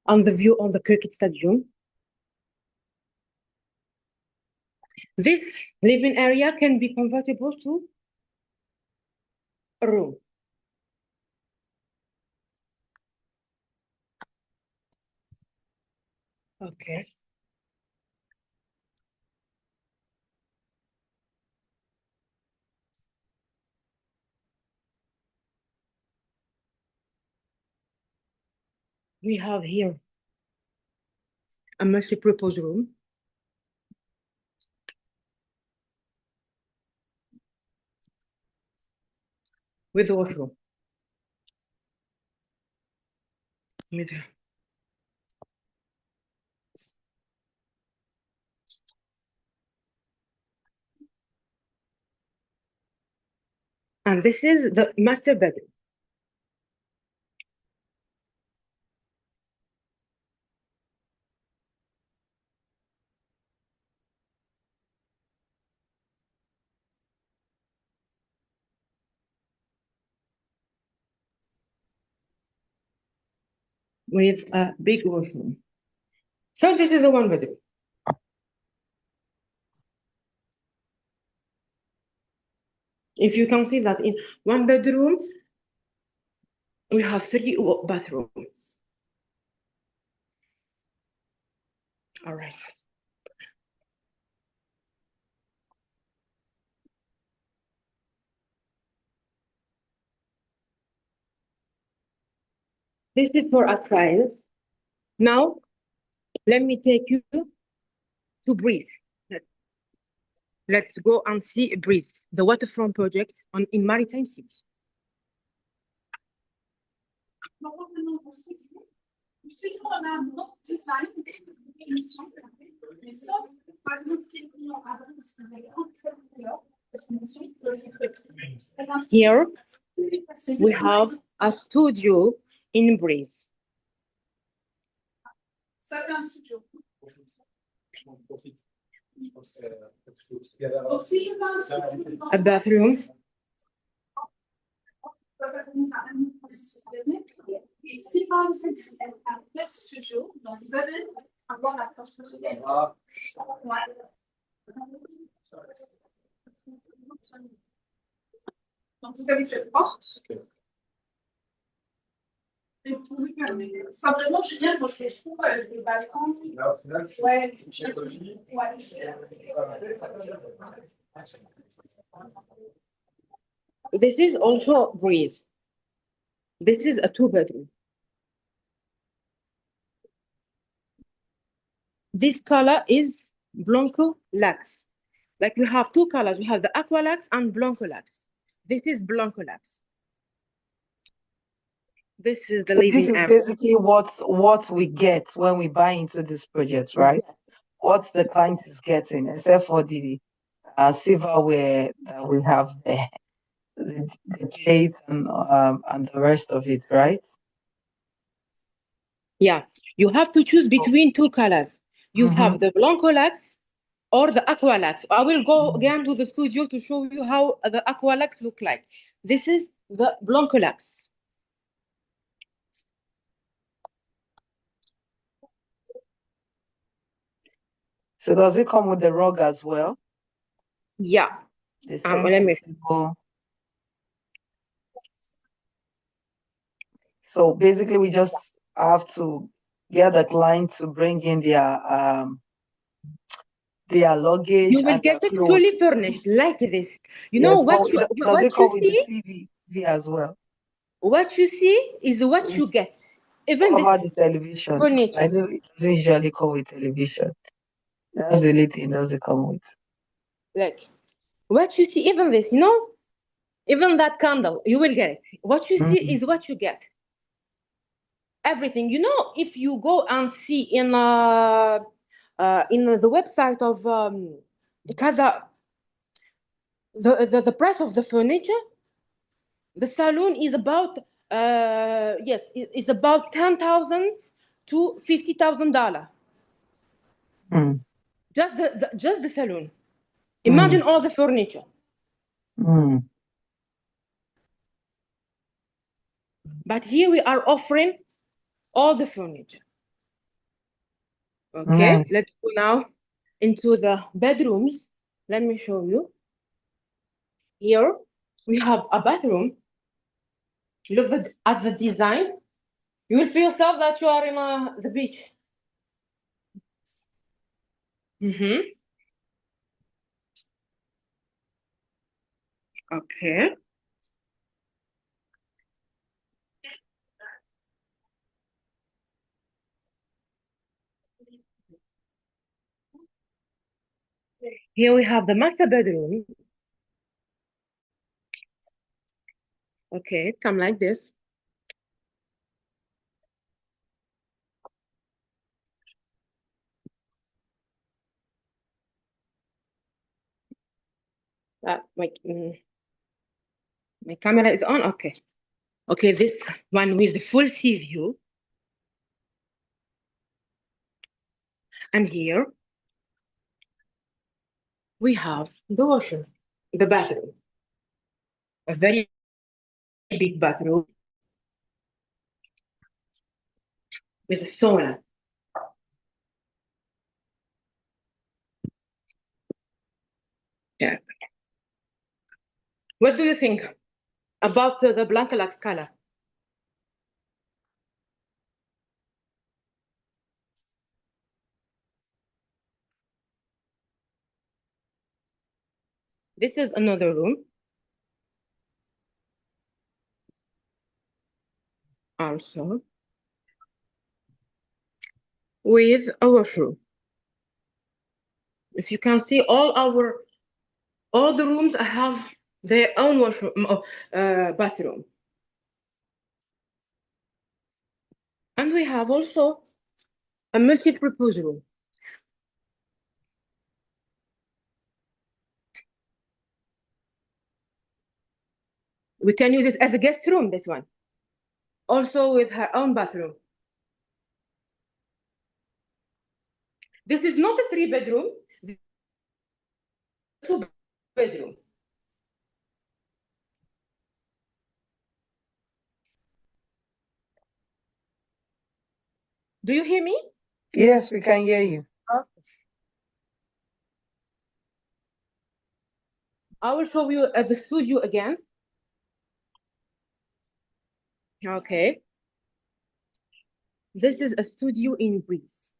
A: On the view on the cricket stadium. This living area can be convertible to room. Okay. We have here a multi-purpose room. With washroom. And this is the master bedroom. With a big washroom. So this is a one bedroom. If you can see that in one bedroom, we have 3 bathrooms. All right. This is for us clients. Now, let me take you to Breeze. Let's go and see Breeze, the waterfront project in Maritime City. Here, we have a studio in Breeze. A bathroom.
J: Ici, par exemple, un petit studio, donc vous allez avoir la porte de Donc vous avez cette porte. Simplement, Julien, quand je les trouve, le balcon. Ouais.
A: This is also Breeze. This is a 2-bedroom. This color is Blanco Lux. Like we have 2 colors. We have the Aqua Lux and Blanco Lux. This is Blanco Lux. This is the
E: So
A: living
E: this is
A: area.
E: basically what we get when we buy into this project, right? Yes. What the client is getting, except for the silverware that we have there, the plate and the rest of it, right?
A: Yeah, you have to choose between 2 colors. You have the Blanco Lux or the Aqua Lux. I will go again to the studio to show you how the Aqua Lux look like. This is the Blanco Lux.
E: So does it come with the rug as well?
A: Yeah.
E: The So basically, we just have to get the client to bring in their luggage.
A: You will get it fully furnished like this. You know what?
E: Does it come with the TV as well?
A: What you see is what you get. Even
E: what about the television?
A: Furniture.
E: I know it doesn't usually come with television. That's the only thing doesn't come with.
A: Like what you see, even this, you know, even that candle, you will get it. What you see is what you get. Everything, you know, if you go and see in the website of Casa, the price of the furniture, the saloon is about yes, it's about $10,000 to $50,000. Just the saloon. Imagine all the furniture. But here we are offering all the furniture. Okay, nice. Let's go now into the bedrooms. Let me show you. Here we have a bathroom Look at the design. You will feel yourself that you are in the beach. Okay. Here we have the master bedroom. Okay, come like this. My camera is on. Okay. Okay, this one with the full sea view. And here we have the washroom, the bathroom. A very big bathroom with a sauna. Yeah. What do you think about the Blanca La Scala? This is another room. Also with a washroom. If you can see, all the rooms have their own washroom, bathroom. And we have also a multi-purpose room. We can use it as a guest room, this one. Also with her own bathroom. This is not a 3-bedroom, 2-bedroom. Do you hear me?
E: Yes, we can hear you.
A: I will show you at the studio again. Okay. This is a studio in Greece.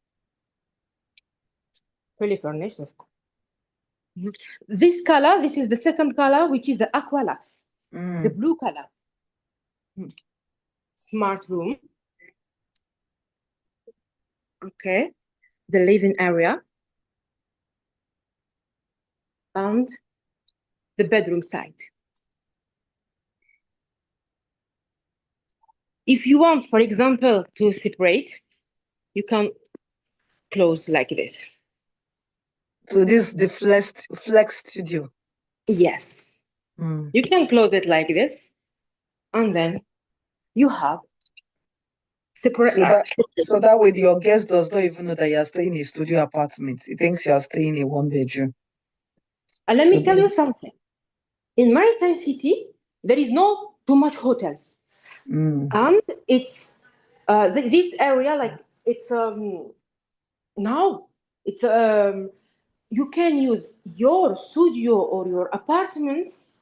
A: Fully furnished, of course. This color, this is the second color, which is the Aqualux, the blue color. Smart room. Okay. The living area. And the bedroom side. If you want, for example, to separate, you can close like this.
E: So this is the flex studio.
A: Yes. You can close it like this, and then you have separate.
E: So that way your guest does not even know that you are staying in a studio apartment. He thinks you are staying in a 1-bedroom.
A: And let me tell you something. In Maritime City, there is no too much hotels. And it's this area, like it's now it's you can use your studio or your apartments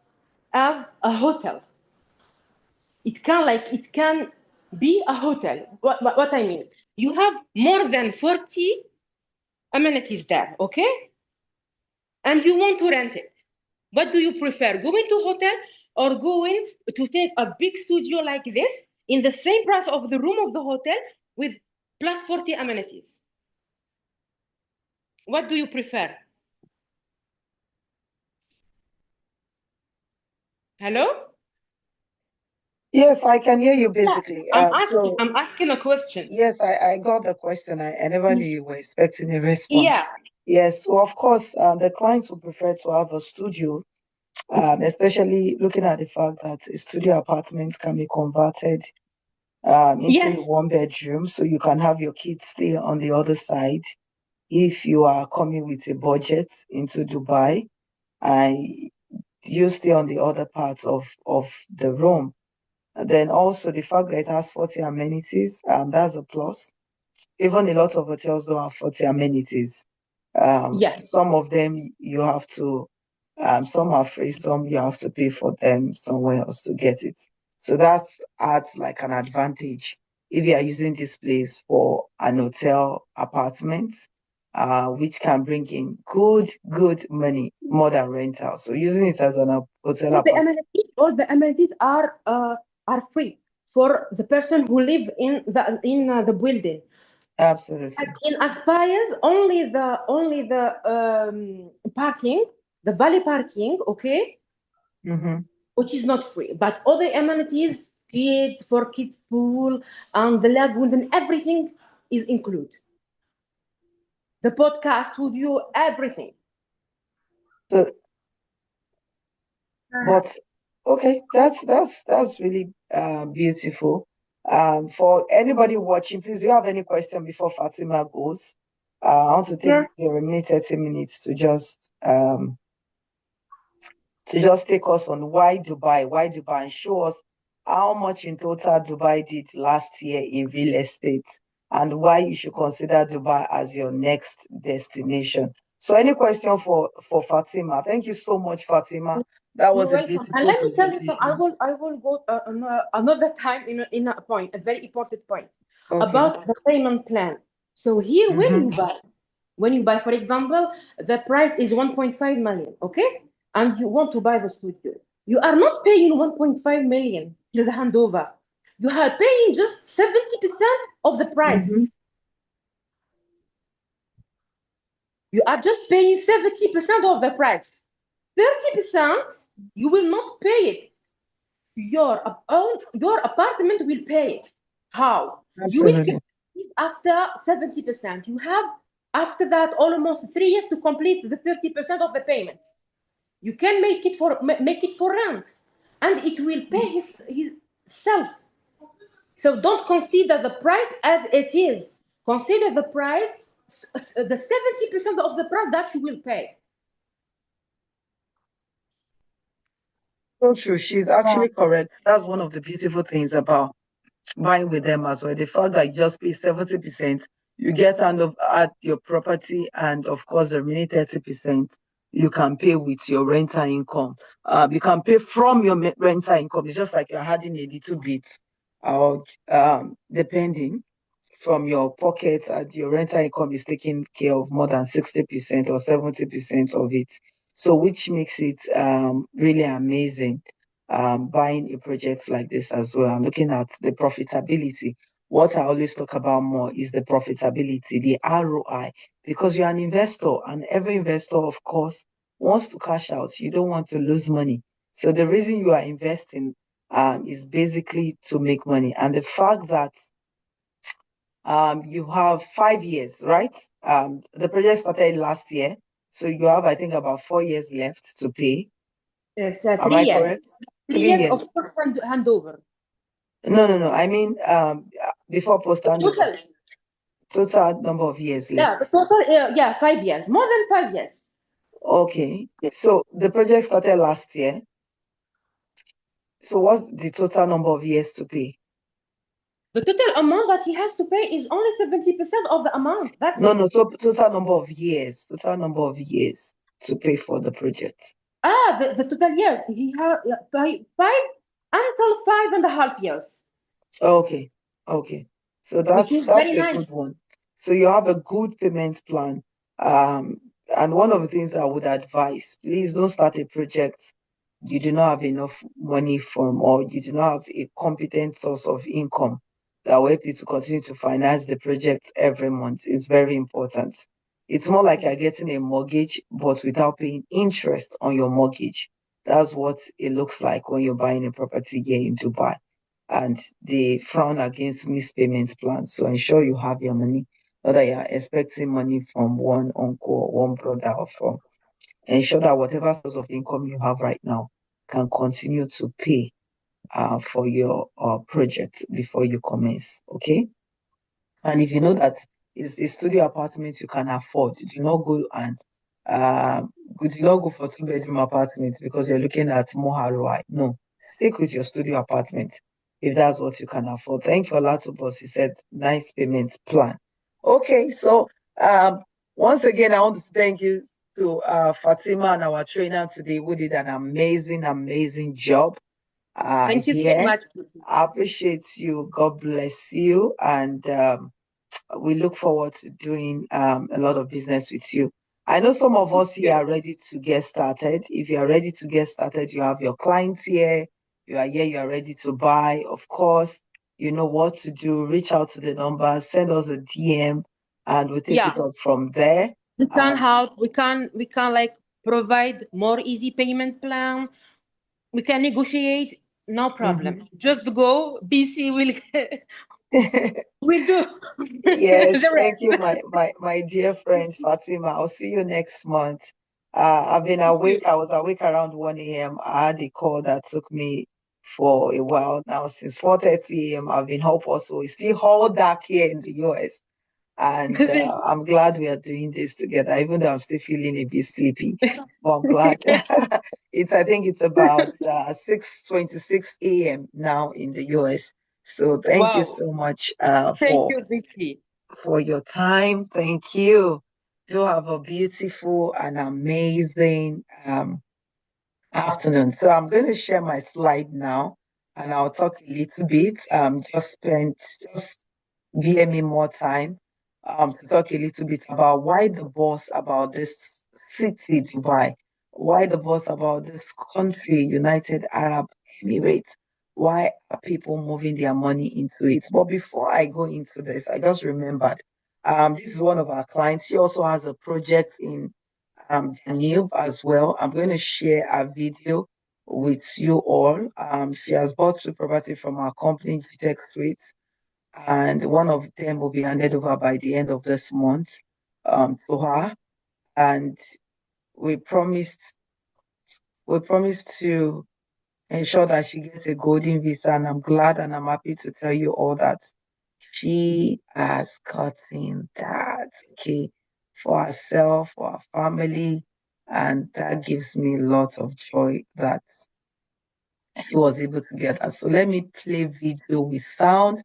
A: as a hotel. It can be a hotel. What I mean, you have more than 40 amenities there, okay? And you want to rent it. What do you prefer, going to hotel or going to take a big studio like this in the same price of the room of the hotel with plus 40 amenities? What do you prefer? Hello?
E: Yes, I can hear you basically.
A: I'm asking a question.
E: Yes, I got the question. I never knew you were expecting a response.
A: Yeah.
E: Yes, so of course, the clients would prefer to have a studio, especially looking at the fact that a studio apartment can be converted into a 1-bedroom, so you can have your kids stay on the other side if you are coming with a budget into Dubai, and you stay on the other parts of the room. And then also the fact that it has 40 amenities, that's a plus. Even a lot of hotels don't have 40 amenities. Some of them you have to, some are free, some you have to pay for them somewhere else to get it. So that's adds like an advantage if you are using this place for an hotel apartment, which can bring in good money more than rental. So using it as an hotel apartment.
A: All the amenities are free for the person who live in the building.
E: Absolutely.
A: In Aspires, only the parking, the valley parking, okay, which is not free, but all the amenities, kids pool, and the lagoons and everything is included. The podcast studio, everything.
E: So, but okay, that's really beautiful. For anybody watching, please, do you have any question before Fatima goes? I want to take the remaining 30 minutes to just take us on why Dubai, and show us how much in total Dubai did last year in real estate and why you should consider Dubai as your next destination. So any question for Fatima? Thank you so much, Fatima. That was
A: You're
E: a
A: welcome.
E: beautiful
A: And let me tell you
E: presentation.
A: something. I will go another time in a point, a very important point about the payment plan. So here, when you buy, for example, the price is 1.5 million, okay, and you want to buy the studio, you are not paying 1.5 million till the handover. You are paying just 70% of the price. You are just paying 70% of the price. 30% you will not pay it. Your apartment will pay it. How? You will pay it after 70%. You have after that almost 3 years to complete the 30% of the payment. You can make it for rent, and it will pay his self. So don't consider the price as it is. Consider the price, the 70% of the price that you will pay.
E: So true. She's actually correct. That's one of the beautiful things about buying with them as well. The fact that you just pay 70%, you get at your property, and of course the remaining 30% you can pay with your rental income. You can pay from your rental income. It's just like you're adding a little bit, or depending from your pocket, and your rental income is taking care of more than 60% or 70% of it. So which makes it really amazing buying a project like this as well. I'm looking at the profitability. What I always talk about more is the profitability, the ROI, because you're an investor, and every investor, of course, wants to cash out. You don't want to lose money. So the reason you are investing is basically to make money. And the fact that you have 5 years, right? The project started last year, so you have, I think, about 4 years left to pay.
A: Yes,
E: Am I correct?
A: 3 years of handover.
E: No. I mean, before post handover. Total number of years left.
A: Yeah, the total, 5 years, more than 5 years.
E: Okay, so the project started last year. So what's the total number of years to pay?
A: The total amount that he has to pay is only 70% of the amount. That's it.
E: No, so total number of years to pay for the project.
A: The total year, he has 5 until 5.5 years.
E: Okay. So that's a
A: nice.
E: good one. So you have a good payment plan. And one of the things I would advise, please don't start a project you do not have enough money from, or you do not have a competent source of income that will help you to continue to finance the project every month. It's very important. It's more like you're getting a mortgage, but without paying interest on your mortgage. That's what it looks like when you're buying a property here in Dubai. And they frown against missed payments plans. So ensure you have your money, not that you're expecting money from one uncle or one brother, or from. Ensure that whatever source of income you have right now can continue to pay for your project before you commence. Okay. And if you know that it's a studio apartment you can afford, do not go for 2-bedroom apartment because you're looking at more ROI. No, stick with your studio apartment if that's what you can afford. Thank you, Olatubos. He said nice payment plan. Okay, so once again, I want to thank you to Fatima and our trainer today, who did an amazing job.
A: Thank you so
E: here.
A: much.
E: I appreciate you. God bless you. And we look forward to doing a lot of business with you. I know some of us here are ready to get started. If you are ready to get started, you have your clients here. You are here, you are ready to buy. Of course, you know what to do. Reach out to the number, send us a DM, and we'll take it up from there.
A: We can help. We can like provide more easy payment plan. We can negotiate. No problem. Just go. BC will do.
E: Yes,
A: The
E: thank you,
A: rest.
E: my dear friend Fatima. I'll see you next month. I've been awake. I was awake around 1 a.m. I had a call that took me for a while now. Since 4:30 a.m. I've been up also. It's still all dark here in the US. And I'm glad we are doing this together, even though I'm still feeling a bit sleepy. But I'm glad. I think it's about 6:26 a.m. now in the US. So thank you so much
A: Thank you, Vicky.
E: for your time. Thank you. Do have a beautiful and amazing afternoon. So I'm going to share my slide now, and I'll talk a little bit. Just bear me more time to talk a little bit about why the boss about this city, Dubai, why the boss about this country, United Arab Emirates, why are people moving their money into it? But before I go into this, I just remembered this is one of our clients. She also has a project in Danube as well. I'm going to share a video with you all. She has bought 2 properties from our company, GTech Suites, and one of them will be handed over by the end of this month to her. And we promised to ensure that she gets a golden visa, and I'm glad and I'm happy to tell you all that she has gotten that, okay, for herself, for her family, and that gives me a lot of joy that she was able to get that. So let me play video with sound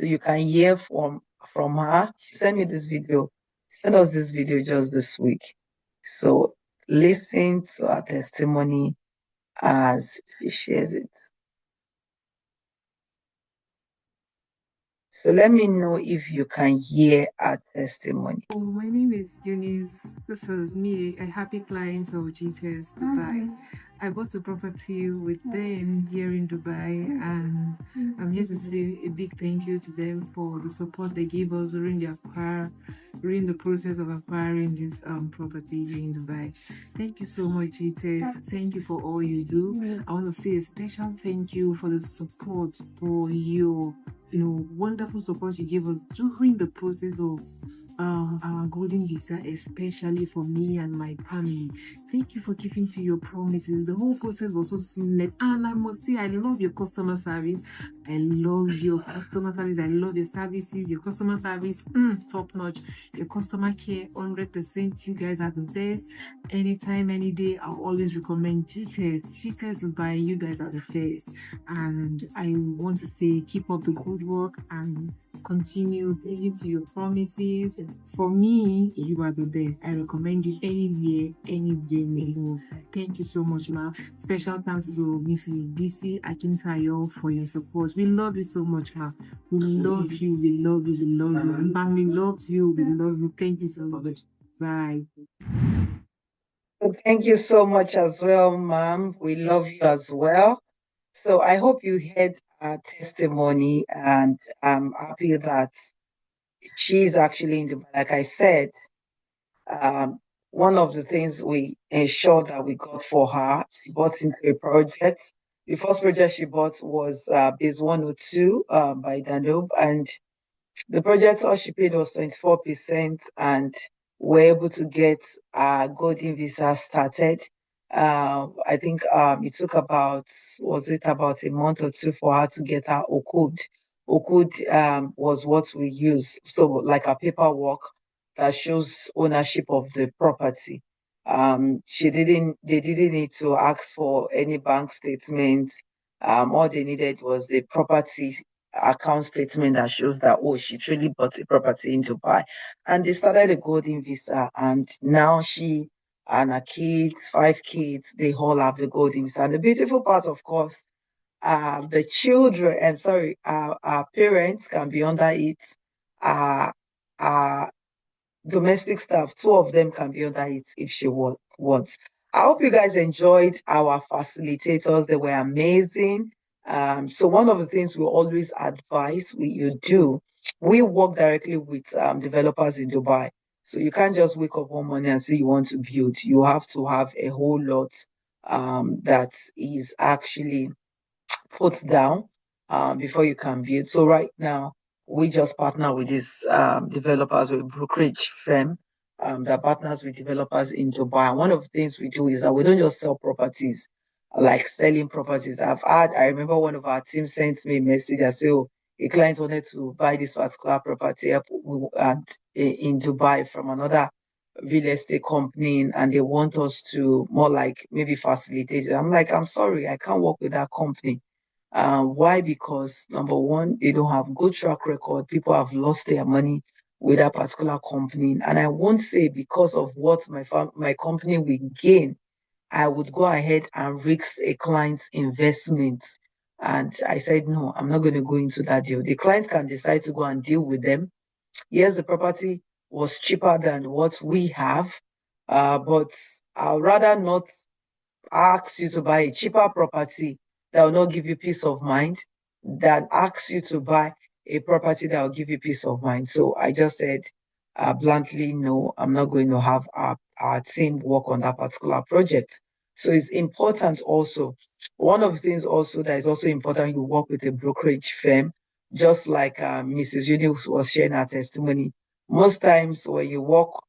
E: so you can hear from her. She sent me this video, sent us this video just this week. So listen to her testimony as she shares it. So let me know if you can hear our testimony.
K: Oh, my name is Eunice. This is me, a happy client of GTS Dubai. I bought a property with them here in Dubai, and I'm here to say a big thank you to them for the support they gave us during the process of acquiring this property here in Dubai. Thank you so much, GTS. Thank you for all you do. I want to say a special thank you for the support, for your wonderful support you gave us during the process of our golden visa, especially for me and my family. Thank you for keeping to your promises. The whole process was so seamless, and I must say I love your customer service. I love your customer service. I love your services. Your customer service, top notch. Your customer care, 100%. You guys are the best. Anytime, any day, I'll always recommend GTS Dubai. You guys are the best, and I want to say keep up the good work and continue living to your promises. For me, you are the best. I recommend you anywhere, any day may move. Thank you so much, ma. Special thanks to Mrs. BC Akintayo for your support. We love you so much, ma. We love you, we love you, we love you. Family loves you, we love you. Thank you so much. Bye.
E: Thank you so much as well, ma'am. We love you as well. So I hope you heard our testimony, and I'm happy that she's actually in Dubai. Like I said, one of the things we ensured that we got for her, she bought into a project. The first project she bought was Base 102 by Danube, and the project all she paid was 24%, and we're able to get a golden visa started. I think it took about a month or 2 for her to get her Okud. Okud was what we use, so like a paperwork that shows ownership of the property. They didn't need to ask for any bank statements. All they needed was the property account statement that shows that, oh, she truly bought a property in Dubai. And they started a golden visa, and now she and her kids, 5 kids, they all have the golden visa. And the beautiful part, of course, the children, and sorry, our parents can be under it. Our domestic staff, two of them can be under it if she wants. I hope you guys enjoyed our facilitators. They were amazing. So one of the things we always advise you do, we work directly with developers in Dubai. So you can't just wake up one morning and say you want to build. You have to have a whole lot that is actually put down before you can build. So right now, we just partner with these developers, with brokerage firm that partners with developers in Dubai. And one of the things we do is that we don't just sell properties, like selling properties. I remember one of our team sent me a message that said, oh, a client wanted to buy this particular property in Dubai from another real estate company, and they want us to more like maybe facilitate it. I'm like, I'm sorry, I can't work with that company. Why? Because number one, they don't have good track record. People have lost their money with that particular company. And I won't say because of what my company will gain, I would go ahead and risk a client's investment. And I said, no, I'm not going to go into that deal. The client can decide to go and deal with them. Yes, the property was cheaper than what we have, but I'd rather not ask you to buy a cheaper property that will not give you peace of mind than ask you to buy a property that will give you peace of mind. So I just said bluntly, no, I'm not going to have our team work on that particular project. So it's important also. One of the things also that is also important, you work with a brokerage firm, just like Mrs. Eunice was sharing her testimony. Most times when you walk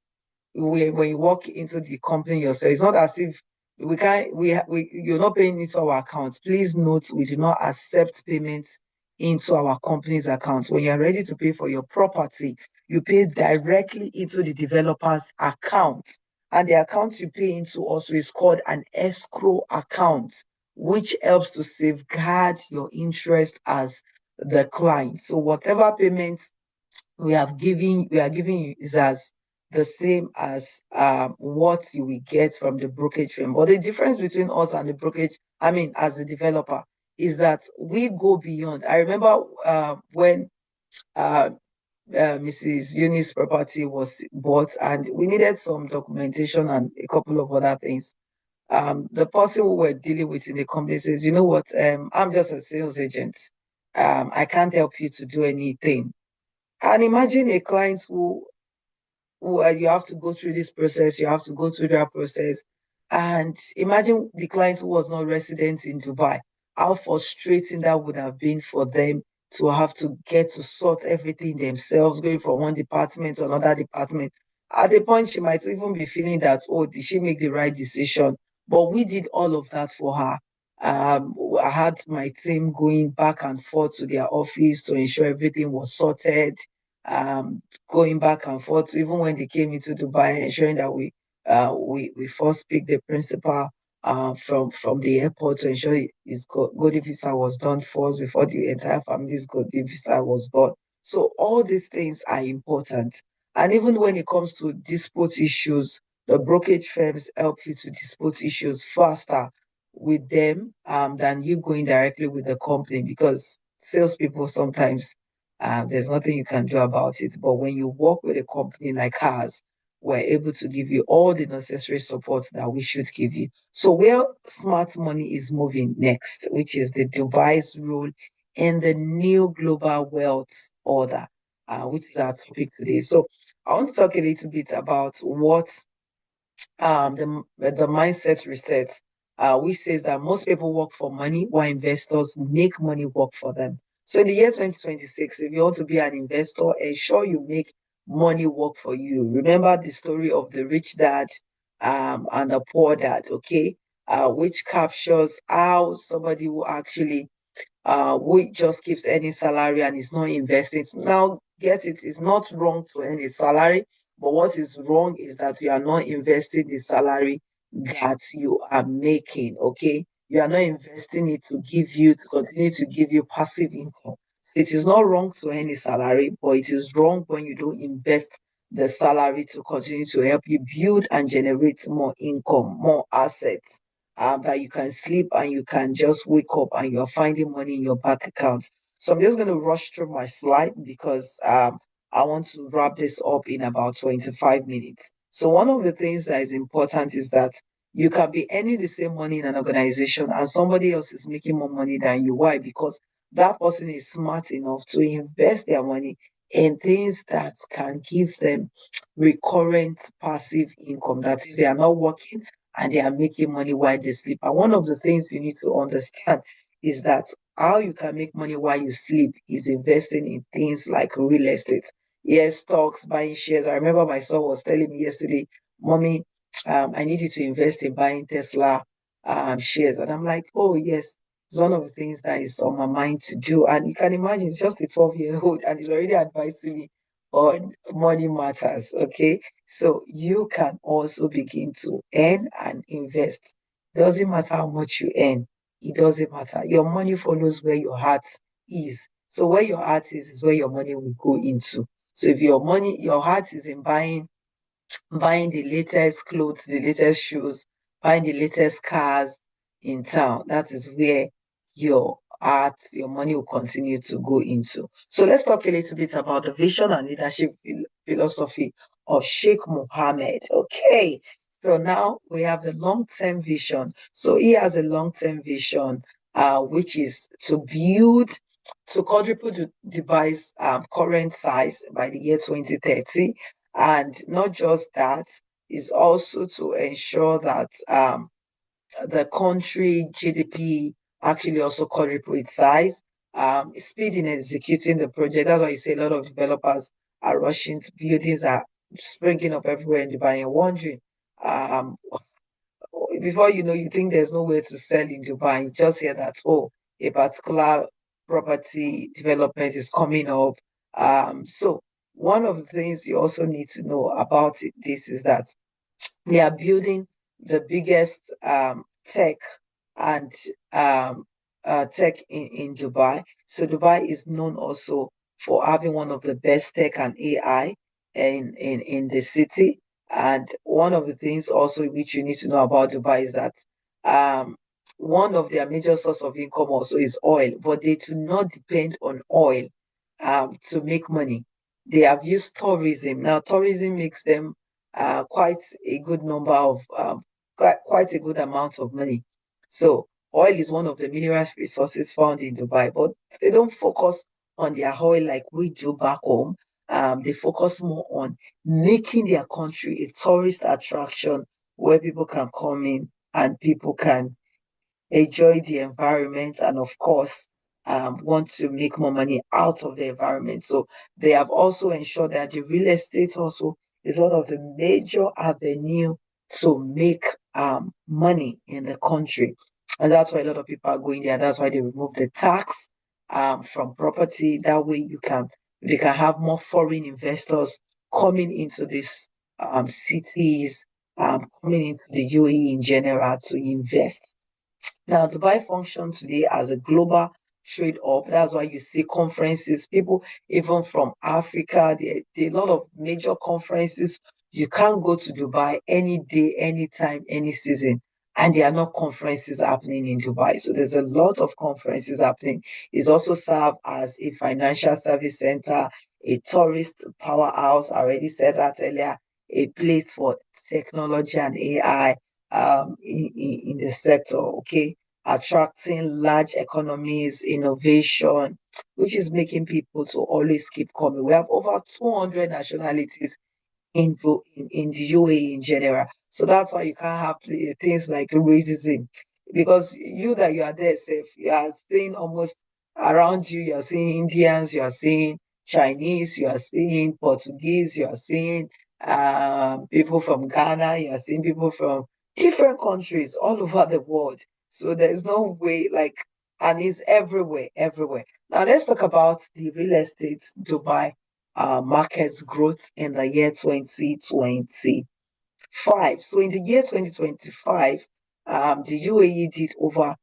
E: into the company yourself, it's not as if you're not paying into our accounts. Please note, we do not accept payments into our company's accounts. When you're ready to pay for your property, you pay directly into the developer's account. And the account you pay into also is called an escrow account, which helps to safeguard your interest as the client. So whatever payments we are giving you is as the same as what you will get from the brokerage firm. But the difference between us and the brokerage, as a developer, is that we go beyond. I remember when Mrs. Eunice property was bought, and we needed some documentation and a couple of other things. The person who we're dealing with in the company says, you know what, I'm just a sales agent. I can't help you to do anything. And imagine a client who you have to go through this process, you have to go through that process. And imagine the client who was not resident in Dubai, how frustrating that would have been for them to have to get to sort everything themselves, going from one department to another department. At the point, she might even be feeling that, oh, did she make the right decision? But we did all of that for her. I had my team going back and forth to their office to ensure everything was sorted, going back and forth, even when they came into Dubai, ensuring that we first picked the principal from the airport to ensure his Godi visa was done first before the entire family's Godi visa was done. So all these things are important. And even when it comes to dispute issues, the brokerage firms help you to dispute issues faster with them than you going directly with the company, because salespeople sometimes there's nothing you can do about it. But when you work with a company like ours, we're able to give you all the necessary support that we should give you. So where smart money is moving next, which is the Dubai's role in the new global wealth order, which is our topic today. So I want to talk a little bit about what the mindset reset, which says that most people work for money while investors make money work for them. So in the year 2026, if you want to be an investor, ensure you make money work for you. Remember the story of the rich dad and the poor dad, okay? Which captures how somebody who actually who just keeps any salary and is not investing. Now, get it, it's not wrong to earn a salary, but what is wrong is that you are not investing the salary that you are making, okay? You are not investing it to continue to give you passive income. It is not wrong to earn a salary, but it is wrong when you don't invest the salary to continue to help you build and generate more income, more assets. that you can sleep and you can just wake up and you're finding money in your bank account. So I'm just going to rush through my slide because I want to wrap this up in about 25 minutes. So one of the things that is important is that you can be earning the same money in an organization and somebody else is making more money than you. Why? Because that person is smart enough to invest their money in things that can give them recurrent passive income, that they are not working and they are making money while they sleep. And one of the things you need to understand is that how you can make money while you sleep is investing in things like real estate. Yes, stocks, buying shares. I remember my son was telling me yesterday, Mommy, I need you to invest in buying Tesla shares. And I'm like, oh, yes, it's one of the things that is on my mind to do. And you can imagine, it's just a 12-year-old and he's already advising me on money matters. Okay. So you can also begin to earn and invest. Doesn't matter how much you earn. It doesn't matter. Your money follows where your heart is. So where your heart is where your money will go into. So if your heart is in buying the latest clothes, the latest shoes, buying the latest cars in town, that is where your your money will continue to go into. So let's talk a little bit about the vision and leadership philosophy of Sheikh Mohammed. Okay, so now we have the long-term vision. So he has a long-term vision, which is to quadruple Dubai's current size by the year 2030. And not just that, is also to ensure that the country GDP actually also quadruple its size. Speed in executing the project. That's why you see a lot of developers are rushing to buildings are springing up everywhere in Dubai and wondering. Um, Before you know, you think there's nowhere to sell in Dubai. You just hear that, oh, a particular property development is coming up. So one of the things you also need to know about this is that they are building the biggest tech and tech in Dubai. So Dubai is known also for having one of the best tech and AI in the city. And one of the things also which you need to know about Dubai is that one of their major source of income also is oil, but they do not depend on oil to make money. They have used tourism. Now, tourism makes them quite a good number of quite a good amount of money. So oil is one of the mineral resources found in Dubai, but they don't focus on their oil like we do back home. They focus more on making their country a tourist attraction where people can come in and people can enjoy the environment and of course want to make more money out of the environment. So they have also ensured that the real estate also is one of the major avenue to make money in the country. And that's why a lot of people are going there. That's why they remove the tax from property. That way they can have more foreign investors coming into these cities, coming into the UAE in general to invest. Now, Dubai functions today as a global trade hub. That's why you see conferences, people even from Africa, there are a lot of major conferences. You can't go to Dubai any day, anytime, any season, and there are no conferences happening in Dubai. So there's a lot of conferences happening. It's also served as a financial service center, a tourist powerhouse. I already said that earlier, a place for technology and AI in the sector, okay, attracting large economies, innovation, which is making people to always keep coming. We have over 200 nationalities in the UAE in general. So that's why you can't have things like racism. Because you are there safe, you are seeing almost around you, you are seeing Indians, you are seeing Chinese, you are seeing Portuguese, you are seeing people from Ghana, you are seeing people from different countries all over the world. So there's no way and it's everywhere, everywhere. Now let's talk about the real estate Dubai market's growth in the year 2025. So in the year 2025, the UAE did over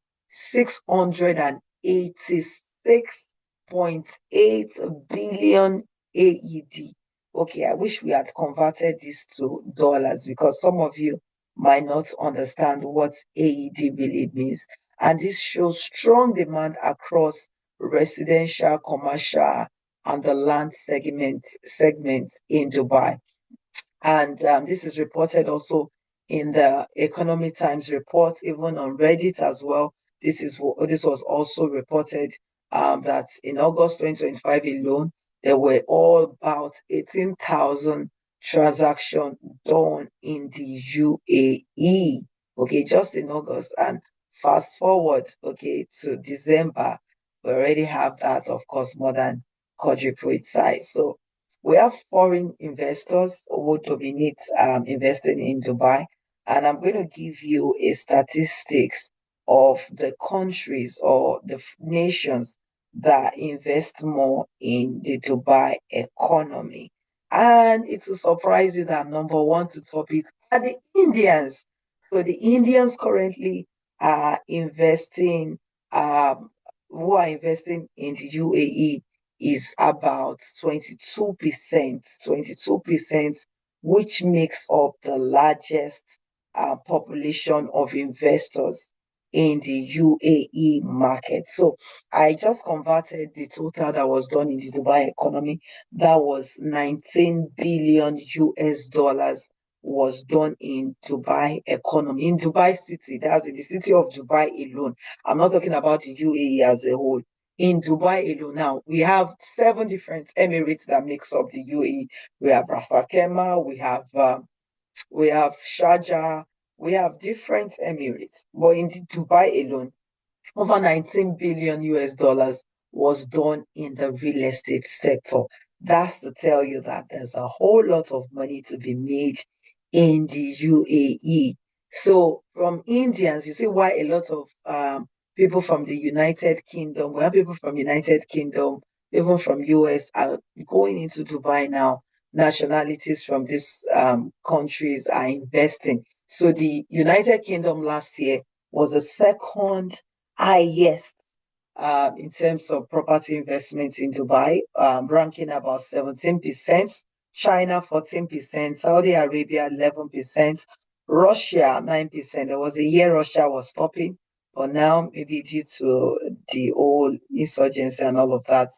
E: 686.8 billion AED. Okay, I wish we had converted this to dollars because some of you might not understand what AED really means. And this shows strong demand across residential, commercial, and the land segments in Dubai. And this is reported also in the Economic Times report, even on Reddit as well. This was also reported that in August 2025 alone, there were all about 18,000 transactions done in the UAE. Okay, just in August. And fast forward, okay, to December, we already have that, of course, more than quadruple size. So we have foreign investors who dominate investing in Dubai, and I'm going to give you a statistics of the countries or the nations that invest more in the Dubai economy. And it will surprise you that number one to top it are the Indians. So the Indians currently are investing, who are investing in the UAE is about 22%, 22%, which makes up the largest population of investors in the UAE market. So I just converted the total that was done in the Dubai economy. That was 19 billion US dollars was done in Dubai economy, in Dubai city. That's in the city of Dubai alone. I'm not talking about the UAE as a whole. In Dubai alone now, we have 7 different emirates that makes up the UAE. We have Ras Al Khaimah, we have Sharjah, we have different emirates. But in Dubai alone, over 19 billion US dollars was done in the real estate sector. That's to tell you that there's a whole lot of money to be made in the UAE. So from Indians, you see why a lot of people from the United Kingdom, we have people from United Kingdom, even from US are going into Dubai now. Nationalities from these countries are investing. So the United Kingdom last year was the second highest in terms of property investments in Dubai, ranking about 17%, China 14%, Saudi Arabia 11%, Russia 9%. There was a year Russia was stopping, but now maybe due to the old insurgency and all of that,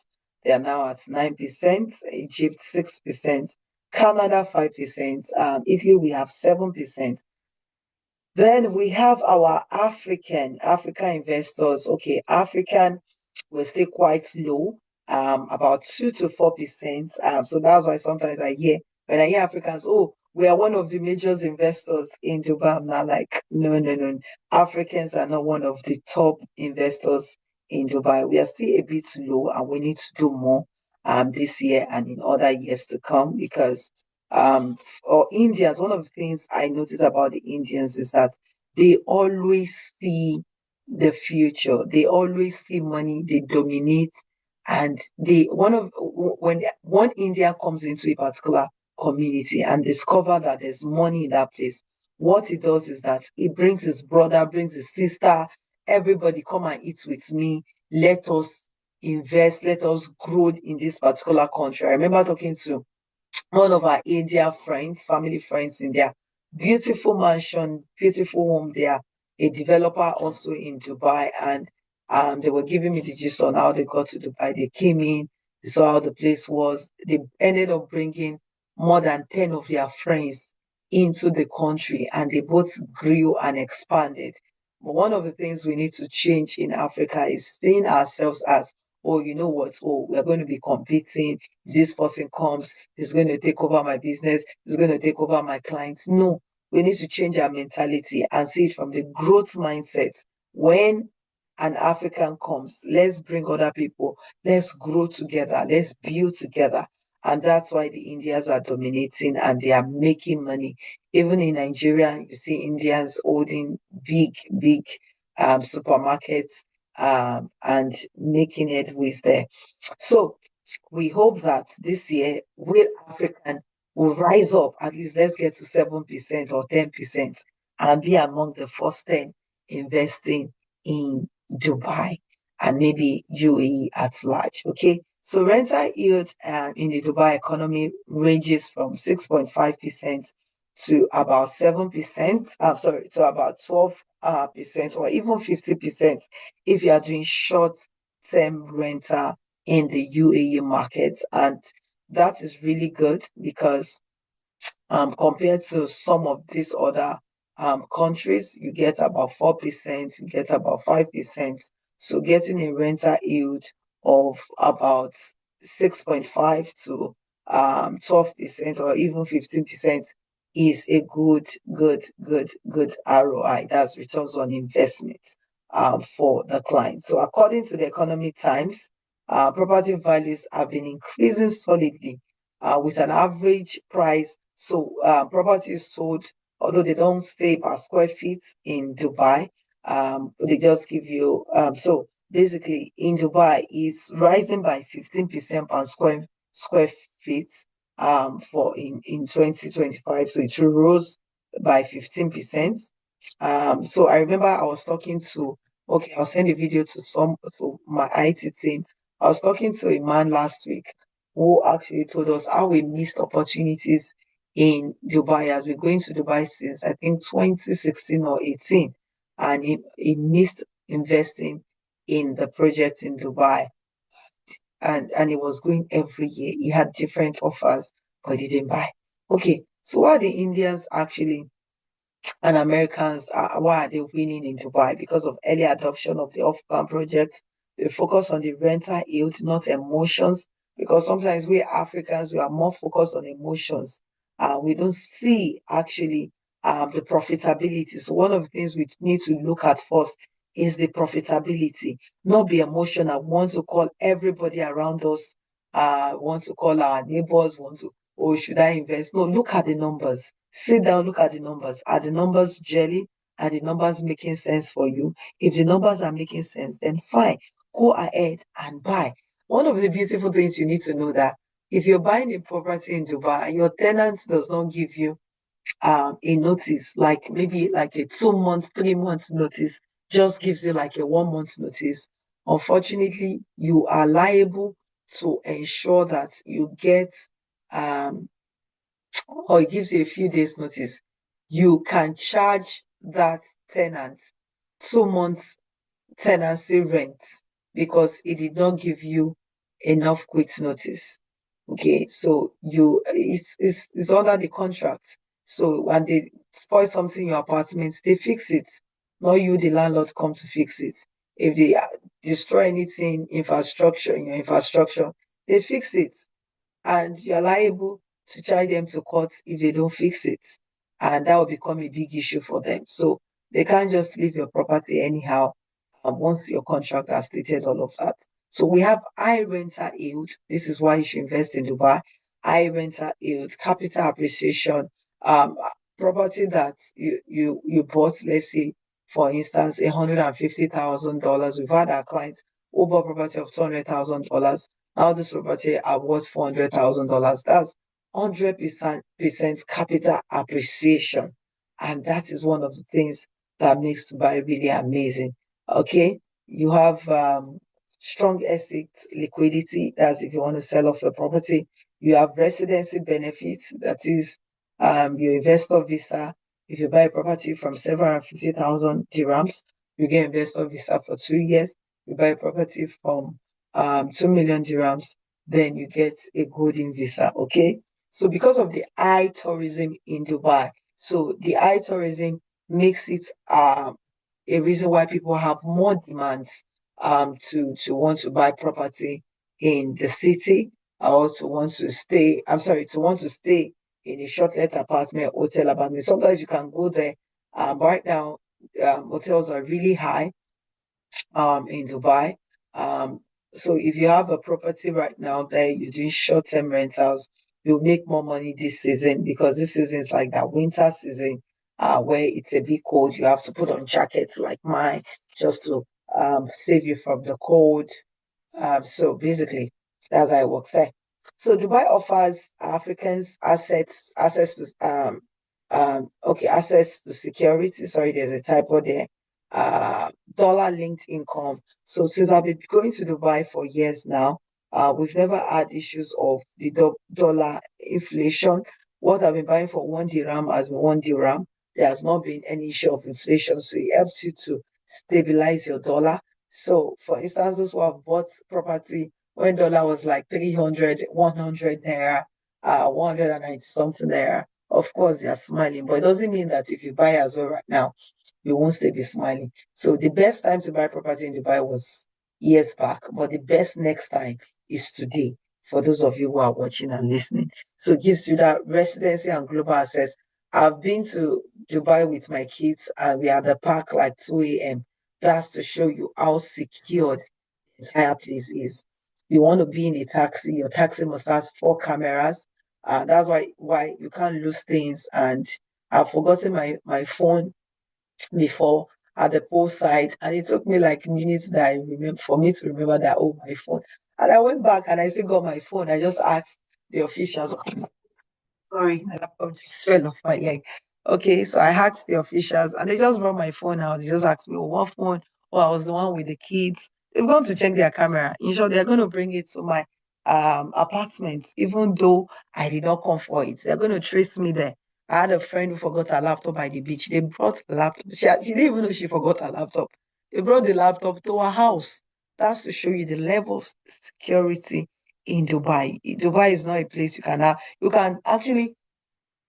E: they are now at 9%, Egypt 6%, Canada 5%, Italy we have 7%. Then we have our African investors. Okay, African will stay quite low, about 2 to 4%. So that's why sometimes when I hear Africans, oh, we are one of the major investors in Dubai. I'm not like, no. Africans are not one of the top investors in Dubai. We are still a bit low, and we need to do more this year and in other years to come, because or Indians, one of the things I notice about the Indians is that they always see the future. They always see money. They dominate, and when one Indian comes into a particular community and discover that there's money in that place, what he does is that he brings his brother, brings his sister, everybody come and eat with me. Let us invest. Let us grow in this particular country. I remember talking to one of our India friends, family friends in their beautiful mansion, beautiful home there, a developer also in Dubai, and they were giving me the gist on how they got to Dubai. They came in, they saw how the place was. They ended up bringing more than 10 of their friends into the country, and they both grew and expanded. But one of the things we need to change in Africa is seeing ourselves as, oh, you know what? Oh, we're going to be competing. This person comes, he's going to take over my business, he's going to take over my clients. No, we need to change our mentality and see it from the growth mindset. When an African comes, let's bring other people, let's grow together, let's build together. And that's why the Indians are dominating and they are making money. Even in Nigeria, you see Indians holding big supermarkets and making headways there. So we hope that this year, will African will rise up, at least let's get to 7% or 10% and be among the first 10 investing in Dubai and maybe UAE at large. Okay, so rental yield in the Dubai economy ranges from 6.5% to about 7%, to about 12% or even 50% if you are doing short-term rental in the UAE market. And that is really good because compared to some of these other countries, you get about 4%, you get about 5%. So getting a rental yield of about 6.5 to 12% or even 15% is a good ROI. That's returns on investment for the client. So according to the Economic Times, property values have been increasing solidly with an average price. So properties sold, although they don't say per square feet in Dubai, they just give you, so basically in Dubai is rising by 15% per square feet for in 2025. So it rose by 15%. So I remember I was talking to, okay, I'll send a video to my IT team. I was talking to a man last week who actually told us how we missed opportunities in Dubai, as we're going to Dubai since I think 2016 or 18, and he missed investing in the project in Dubai, and he was going every year. He had different offers, but he didn't buy. Okay, so why are the Indians actually and Americans, why are they winning in Dubai? Because of early adoption of the off-plan project. They focus on the rental yield, not emotions. Because sometimes we Africans, we are more focused on emotions. We don't see actually the profitability. So one of the things we need to look at first is the profitability, not be emotional. Want to call everybody around us, want to call our neighbors, oh, should I invest? No, look at the numbers. Sit down, look at the numbers. Are the numbers jelly? Are the numbers making sense for you? If the numbers are making sense, then fine. Go ahead and buy. One of the beautiful things you need to know that if you're buying a property in Dubai and your tenant does not give you a notice, like maybe like a 2 months, 3 months notice, just gives you like a 1 month notice, unfortunately, you are liable to ensure that you get or it gives you a few days notice, you can charge that tenant 2 months tenancy rent because it did not give you enough quit notice. Okay, so it's under the contract. So when they spoil something in your apartment, they fix it. Not you, the landlord, come to fix it. If they destroy anything in your infrastructure, they fix it, and you're liable to charge them to court if they don't fix it. And that will become a big issue for them. So they can't just leave your property anyhow once your contract has stated all of that. So we have high rental yield. This is why you should invest in Dubai. High rental yield, capital appreciation, property that you bought, let's say, for instance, $150,000. We've had our clients who bought property of $200,000. Now this property are worth $400,000. That's 100% capital appreciation. And that is one of the things that makes Dubai really amazing. Okay, you have strong asset liquidity. That's if you want to sell off your property. You have residency benefits. That is your investor visa. If you buy a property from 750,000 dirhams, you get investor visa for 2 years. You buy a property from 2 million dirhams, then you get a golden visa. Okay, so because of the high tourism in Dubai, so the high tourism makes it a reason why people have more demands to want to buy property in the city, or to want to stay. To want to stay in a short-let apartment, hotel apartment. Sometimes you can go there. Right now, hotels are really high in Dubai. So if you have a property right now that you're doing short-term rentals, you'll make more money this season, because this season is like that winter season where it's a bit cold. You have to put on jackets like mine just to save you from the cold. So basically, that's how it works there. So Dubai offers Africans access to security. Sorry, there's a typo there. Dollar-linked income. So since I've been going to Dubai for years now, we've never had issues of the dollar inflation. what I've been buying for 1 dirham has been 1 dirham. There has not been any issue of inflation, so it helps you to stabilize your dollar. So, for instance, those who have bought property when dollar was like 300, 100 naira, 190 something naira, of course they are smiling, but it doesn't mean that if you buy as well right now, you won't still be smiling. So the best time to buy property in Dubai was years back, but the best next time is today for those of you who are watching and listening. So it gives you that residency and global access. I've been to Dubai with my kids and we are at the park like 2 a.m. That's to show you how secured the entire place is. You want to be in a taxi, your taxi must have 4 cameras. That's why you can't lose things. And I've forgotten my phone before at the post side, and it took me like minutes that I remember for me to remember that, oh, my phone. And I went back and I still got my phone. I just asked the officials, sorry, my laptop just fell off my leg. Okay, so I asked the officials and they just brought my phone out. They just asked me, oh, what phone? Oh, I was the one with the kids. They've gone to check their camera. In short, they're going to bring it to my apartment, even though I did not come for it. They're going to trace me there. I had a friend who forgot her laptop by the beach. They brought a laptop. She didn't even know she forgot her laptop. They brought the laptop to her house. That's to show you the level of security in Dubai. Dubai is not a place you can have. You can actually,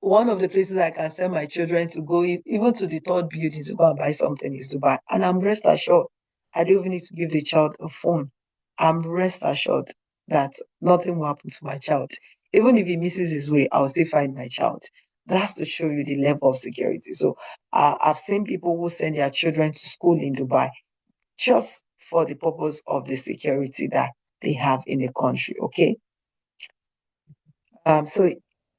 E: one of the places I can send my children to go, even to the 3rd building to go and buy something is Dubai. And I'm rest assured, I don't even need to give the child a phone. I'm rest assured that nothing will happen to my child. Even if he misses his way, I'll still find my child. That's to show you the level of security. So I've seen people who send their children to school in Dubai just for the purpose of the security that they have in the country. Okay. So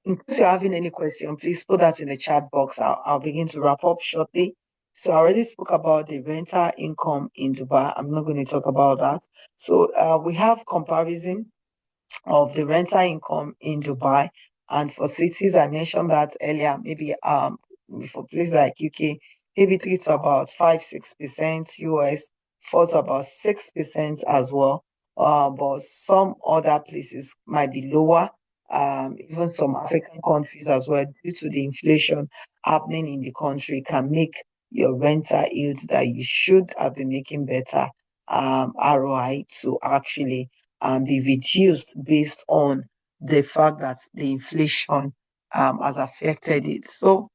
E: in case you're having any question, please put that in the chat box. I'll begin to wrap up shortly. So I already spoke about the rental income in Dubai. I'm not going to talk about that. So we have comparison of the rental income in Dubai. And for cities, I mentioned that earlier, maybe for places like UK, maybe 3 to about 5-6%, US 4 to about 6% as well. But some other places might be lower, even some African countries as well, due to the inflation happening in the country, can make your rental yields that you should have been making better ROI to actually be reduced based on the fact that the inflation has affected it. So,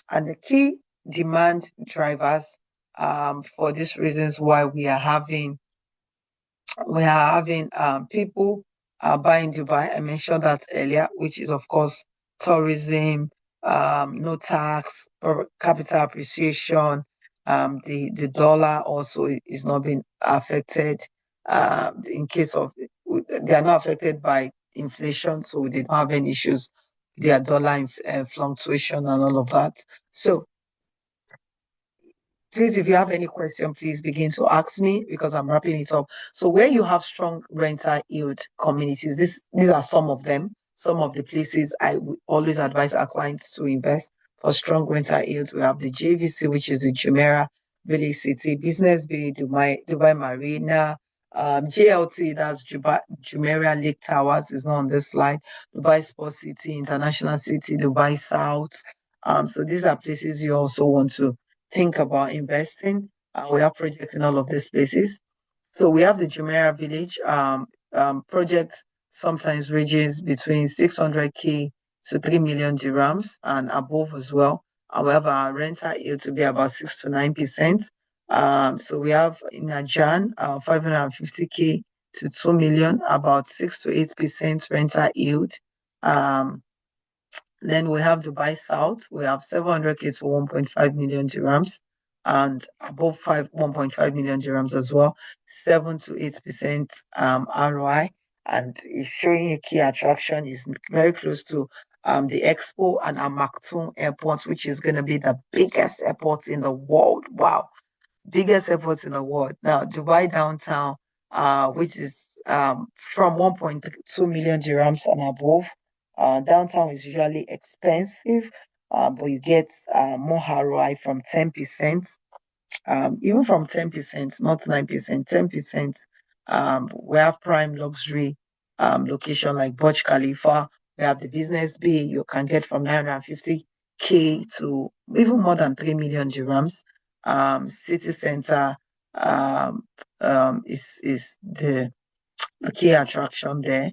E: and the key demand drivers for these reasons why we are having people buying Dubai. I mentioned that earlier, which is of course tourism, no tax or capital appreciation. The dollar also is not being affected. In case of they are not affected by inflation, so they don't have any issues. Their dollar fluctuation and all of that. So please, if you have any question, please begin to ask me because I'm wrapping it up. So where you have strong rental yield communities, these are some of them. Some of the places I would always advise our clients to invest for strong rental yield. We have the JVC, which is the Jumeirah Village City, Business Bay, Dubai Marina, JLT, that's Jumeirah Lake Towers, is not on this slide. Dubai Sports City, International City, Dubai South. So these are places you also want to think about investing. We have projects in all of these places. So we have the Jumeirah Village project, sometimes ranges between 600K to 3 million dirhams and above as well. However, our rental yield to be about 6 to 9%. So we have in Ajan 550K to 2 million, about 6 to 8% rental yield. Then we have Dubai South. We have 700K to 1.5 million dirhams and above 1.5 million dirhams as well. 7 to 8% ROI. And it's showing a key attraction is very close to the Expo and Al Maktoum airport, which is going to be the biggest airport in the world. Wow. Biggest airport in the world. Now, Dubai downtown, which is from 1.2 million dirhams and above. Downtown is usually expensive, but you get more ROI from 10%, even from 10%, not 9%, 10%. We have prime luxury location like Burj Khalifa, We have the business bay. You can get from 950K to even more than 3 million dirhams. City center is the key attraction there.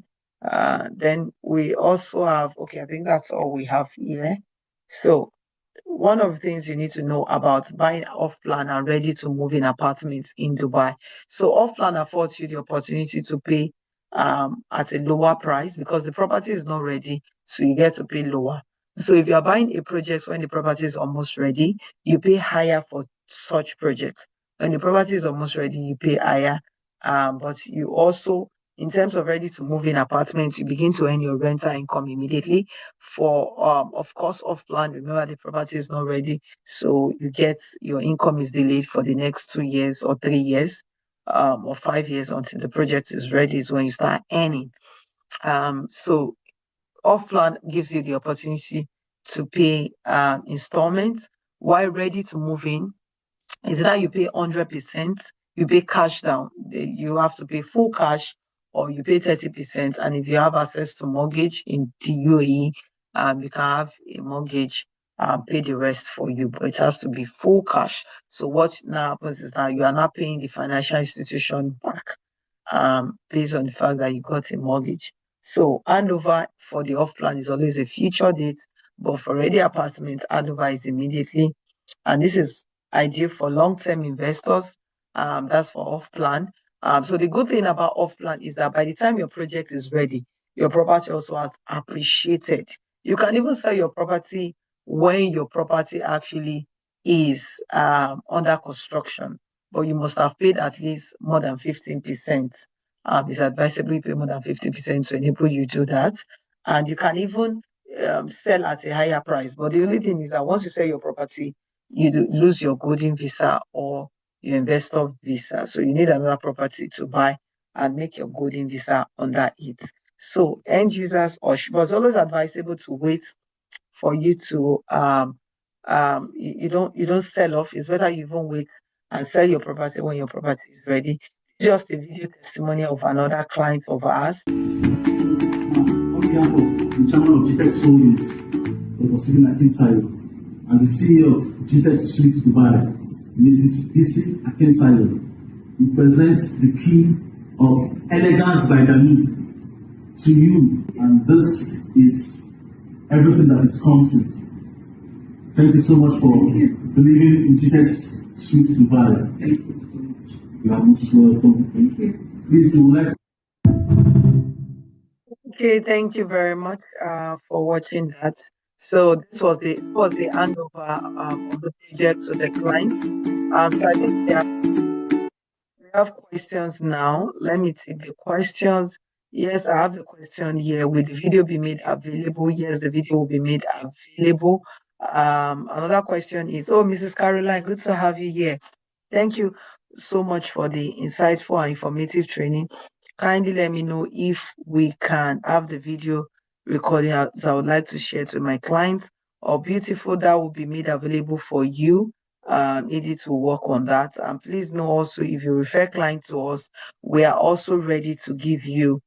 E: Then we also have, okay, I think that's all we have here. So one of the things you need to know about buying off-plan and ready-to-move-in apartments in Dubai. So off-plan affords you the opportunity to pay at a lower price because the property is not ready, so you get to pay lower. So if you are buying a project when the property is almost ready, you pay higher for such projects. When the property is almost ready, you pay higher. But you also, in terms of ready-to-move-in apartments, you begin to earn your rental income immediately. For of course, off-plan, remember the property is not ready, so you get your income is delayed for the next 2 years or 3 years, or 5 years until the project is ready is when you start earning. So off-plan gives you the opportunity to pay installments, while ready to move in is that you pay 100%, you pay cash down. You have to pay full cash or you pay 30%. And if you have access to mortgage in the UAE, you can have a mortgage pay the rest for you, but it has to be full cash. So what now happens is now you are not paying the financial institution back based on the fact that you got a mortgage. So handover for the off-plan is always a future date, but for ready apartments, handover is immediately. And this is ideal for long-term investors. That's for off-plan. So the good thing about off-plan is that by the time your project is ready, your property also has appreciated. You can even sell your property when your property actually is under construction, but you must have paid at least more than 15%. It's advisable you pay more than 50% to enable you to do that. And you can even sell at a higher price. But the only thing is that once you sell your property, you lose your golden visa or your investor visa. So you need another property to buy and make your golden visa under it. So end users but it's always advisable to wait for you to you don't sell off. It's better you even wait and sell your property when your property is ready. Just a video testimony of another client of ours.
L: On behalf of the chairman of GTEX Holdings, Dr. Stephen Akintayo, and the CEO of GTEX Suite Dubai, Mrs. Bisi Akintayo, we present the key of elegance by Dani to you, and this is everything that it comes with. Thank you so much for believing in GTEX Suite Dubai. Thank you so much. You are most welcome. Thank you. Please, you would like.
E: Okay, thank you very much for watching that. So this was the handover of the project to the client. So I think we have questions now. Let me take the questions. Yes, I have the question here. Will the video be made available? Yes, the video will be made available. Another question is, oh, Mrs. Caroline, good to have you here. Thank you so much for the insightful and informative training. Kindly let me know if we can have the video recording as I would like to share to my clients, or beautiful that will be made available for you. Edith will work on that. And please know also, if you refer clients to us, we are also ready to give you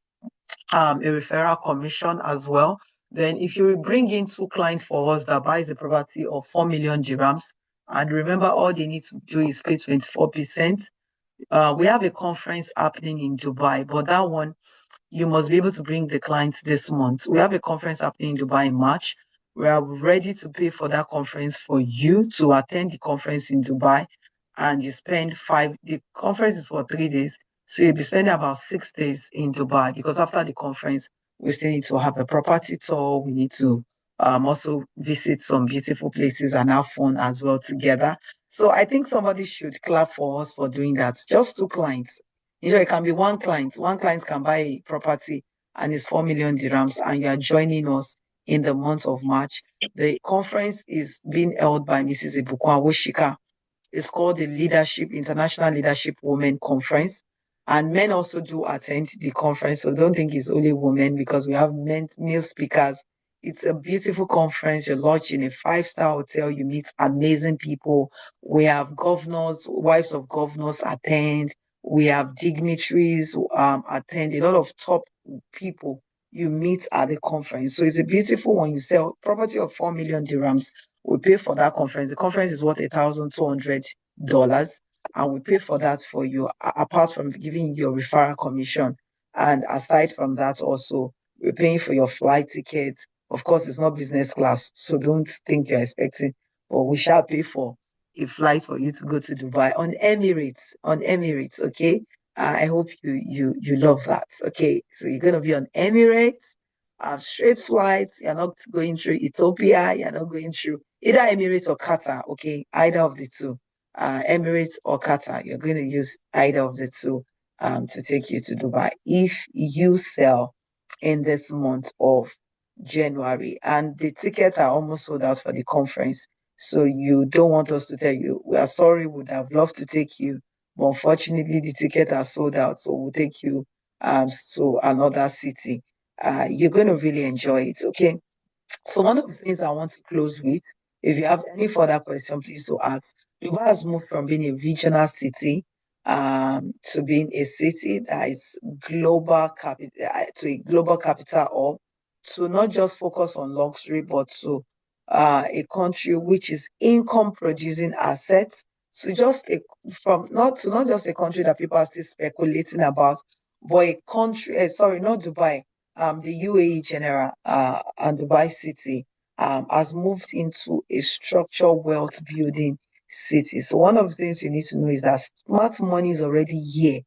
E: a referral commission as well. Then if you bring in 2 clients for us that buys a property of 4 million dirhams, and remember all they need to do is pay 24%. We have a conference happening in Dubai, but that one, you must be able to bring the clients this month. We have a conference happening in Dubai in March. We are ready to pay for that conference for you to attend the conference in Dubai, and you spend the conference is for 3 days. So you'll be spending about 6 days in Dubai, because after the conference, we still need to have a property tour. We need to also visit some beautiful places and have fun as well together. So I think somebody should clap for us for doing that. Just 2 clients. It can be 1 client. 1 client can buy a property and it's 4 million dirhams, and you are joining us in the month of March. The conference is being held by Mrs. Ibukwa Woshika. It's called the International Leadership Women Conference. And men also do attend the conference. So don't think it's only women, because we have male speakers. It's a beautiful conference. You lodge in a 5-star hotel. You meet amazing people. We have governors, wives of governors attend. We have dignitaries attend. A lot of top people you meet at the conference. So it's a beautiful one. You sell property of 4 million dirhams. We pay for that conference. The conference is worth $1,200, and we pay for that for you, apart from giving you a referral commission. And aside from that, also, we're paying for your flight tickets. Of course, it's not business class, so don't think you're expecting, but we shall pay for a flight for you to go to Dubai on Emirates, okay? I hope you love that. Okay, so you're gonna be on Emirates, straight flights. You're not going through Ethiopia. You're not going through either Emirates or Qatar. Okay, either of the two, Emirates or Qatar. You're going to use either of the two to take you to Dubai if you sell in this month of January. And the tickets are almost sold out for the conference. So you don't want us to tell you, we are sorry, would have loved to take you, but unfortunately the tickets are sold out. So we'll take you to another city. You're going to really enjoy it, okay? So one of the things I want to close with, if you have any further question, please to ask. Dubai has moved from being a regional city to being a city that is global capital, to a global capital hub, to not just focus on luxury, but to a country which is income producing assets. So just not just a country that people are still speculating about, but a country, sorry, not Dubai, the UAE general and Dubai city has moved into a structural wealth building city. So one of the things you need to know is that smart money is already here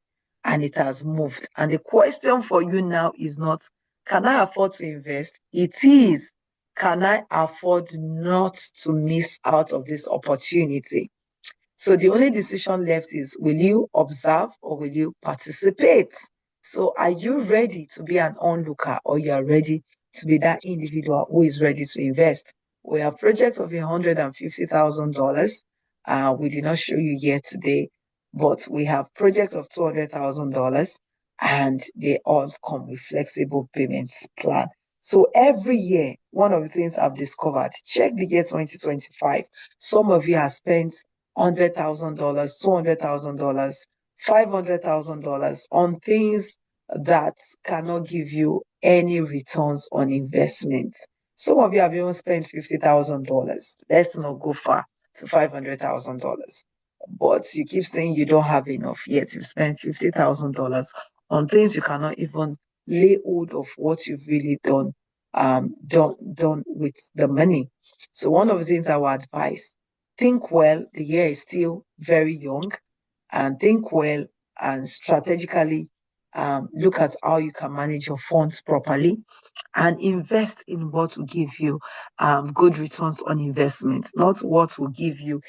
E: and it has moved. And the question for you now is not, can I afford to invest? It is, can I afford not to miss out of this opportunity? So the only decision left is, will you observe or will you participate? So are you ready to be an onlooker, or you are ready to be that individual who is ready to invest? We have projects of $150,000. We did not show you yet today, but we have projects of $200,000, and they all come with flexible payments plan. So every year, one of the things I've discovered, check the year 2025. Some of you have spent $100,000, $200,000, $500,000 on things that cannot give you any returns on investment. Some of you have even spent $50,000. Let's not go far to $500,000. But you keep saying you don't have enough, yet you've spent $50,000 on things you cannot even lay hold of what you've really done with the money. So one of the things I would advise, think well. The year is still very young, and think well and strategically look at how you can manage your funds properly and invest in what will give you good returns on investment, not what will give you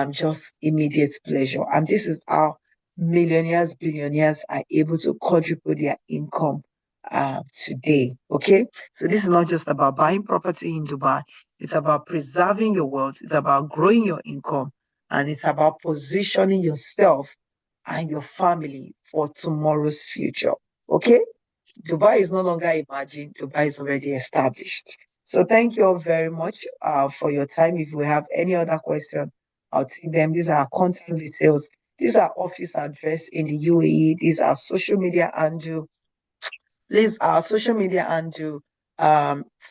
E: just immediate pleasure. And this is how millionaires, billionaires are able to quadruple their income today. Okay, so this is not just about buying property in Dubai. It's about preserving your wealth. It's about growing your income, and it's about positioning yourself and your family for tomorrow's future. Okay, Dubai is no longer imagined. Dubai is already established. So thank you all very much for your time. If we have any other question, I'll take them. These are contact details. These are office address in the UAE. These are social media handle. Please, our social media handle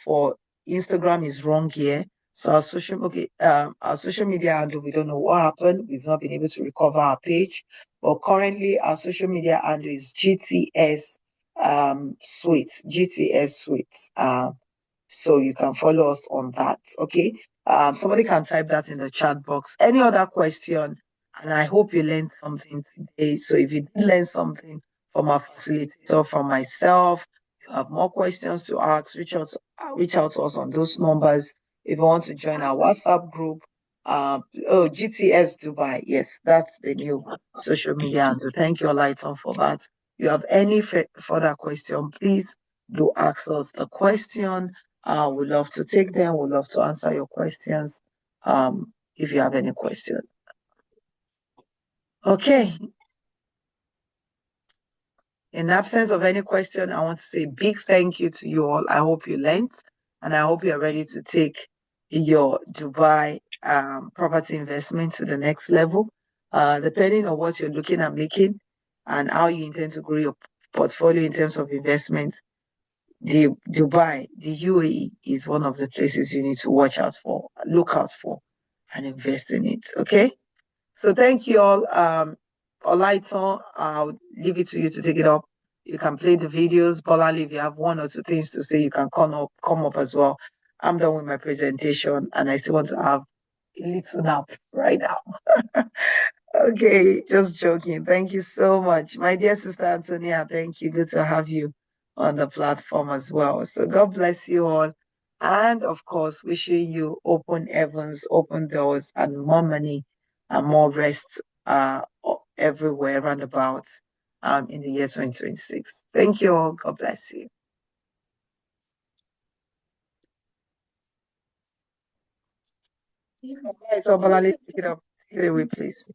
E: for Instagram is wrong here. So our social media handle, we don't know what happened. We've not been able to recover our page. But currently our social media handle is GTS Suites, GTS Suites. So you can follow us on that. Okay. Somebody can type that in the chat box. Any other question? And I hope you learned something today. So if you did learn something from our facilitator, from myself, you have more questions to ask, reach out to us on those numbers. If you want to join our WhatsApp group, GTS Dubai. Yes, that's the new social media handle. Thank you, Lighton, for that. You have any further question, please do ask us the question. We'd love to take them. We'd love to answer your questions if you have any question. Okay. In absence of any question, I want to say a big thank you to you all. I hope you learned, and I hope you're ready to take your Dubai property investment to the next level. Depending on what you're looking at making and how you intend to grow your portfolio in terms of investments, Dubai, the UAE is one of the places you need to look out for, and invest in it. Okay. So thank you all. Olaiton, I'll leave it to you to take it up. You can play the videos. Bolali, if you have one or two things to say, you can come up as well. I'm done with my presentation, and I still want to have a little nap right now. Okay, just joking. Thank you so much. My dear sister Antonia, thank you. Good to have you on the platform as well. So God bless you all. And of course, wishing you open heavens, open doors, and more money and more rest everywhere around about in the year 2026. Thank you all. God bless you. Okay, so Balali, pick it up. Take it away, please.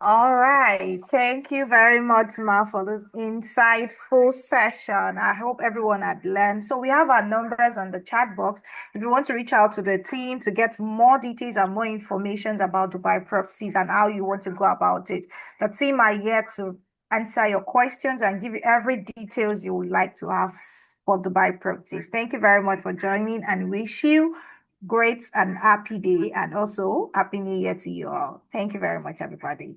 C: All right. Thank you very much, Ma, for this insightful session. I hope everyone had learned. So we have our numbers on the chat box. If you want to reach out to the team to get more details and more information about Dubai properties and how you want to go about it, the team are here to answer your questions and give you every details you would like to have for Dubai properties. Thank you very much for joining, and wish you great and happy day, and also happy new year to you all. Thank you very much, everybody.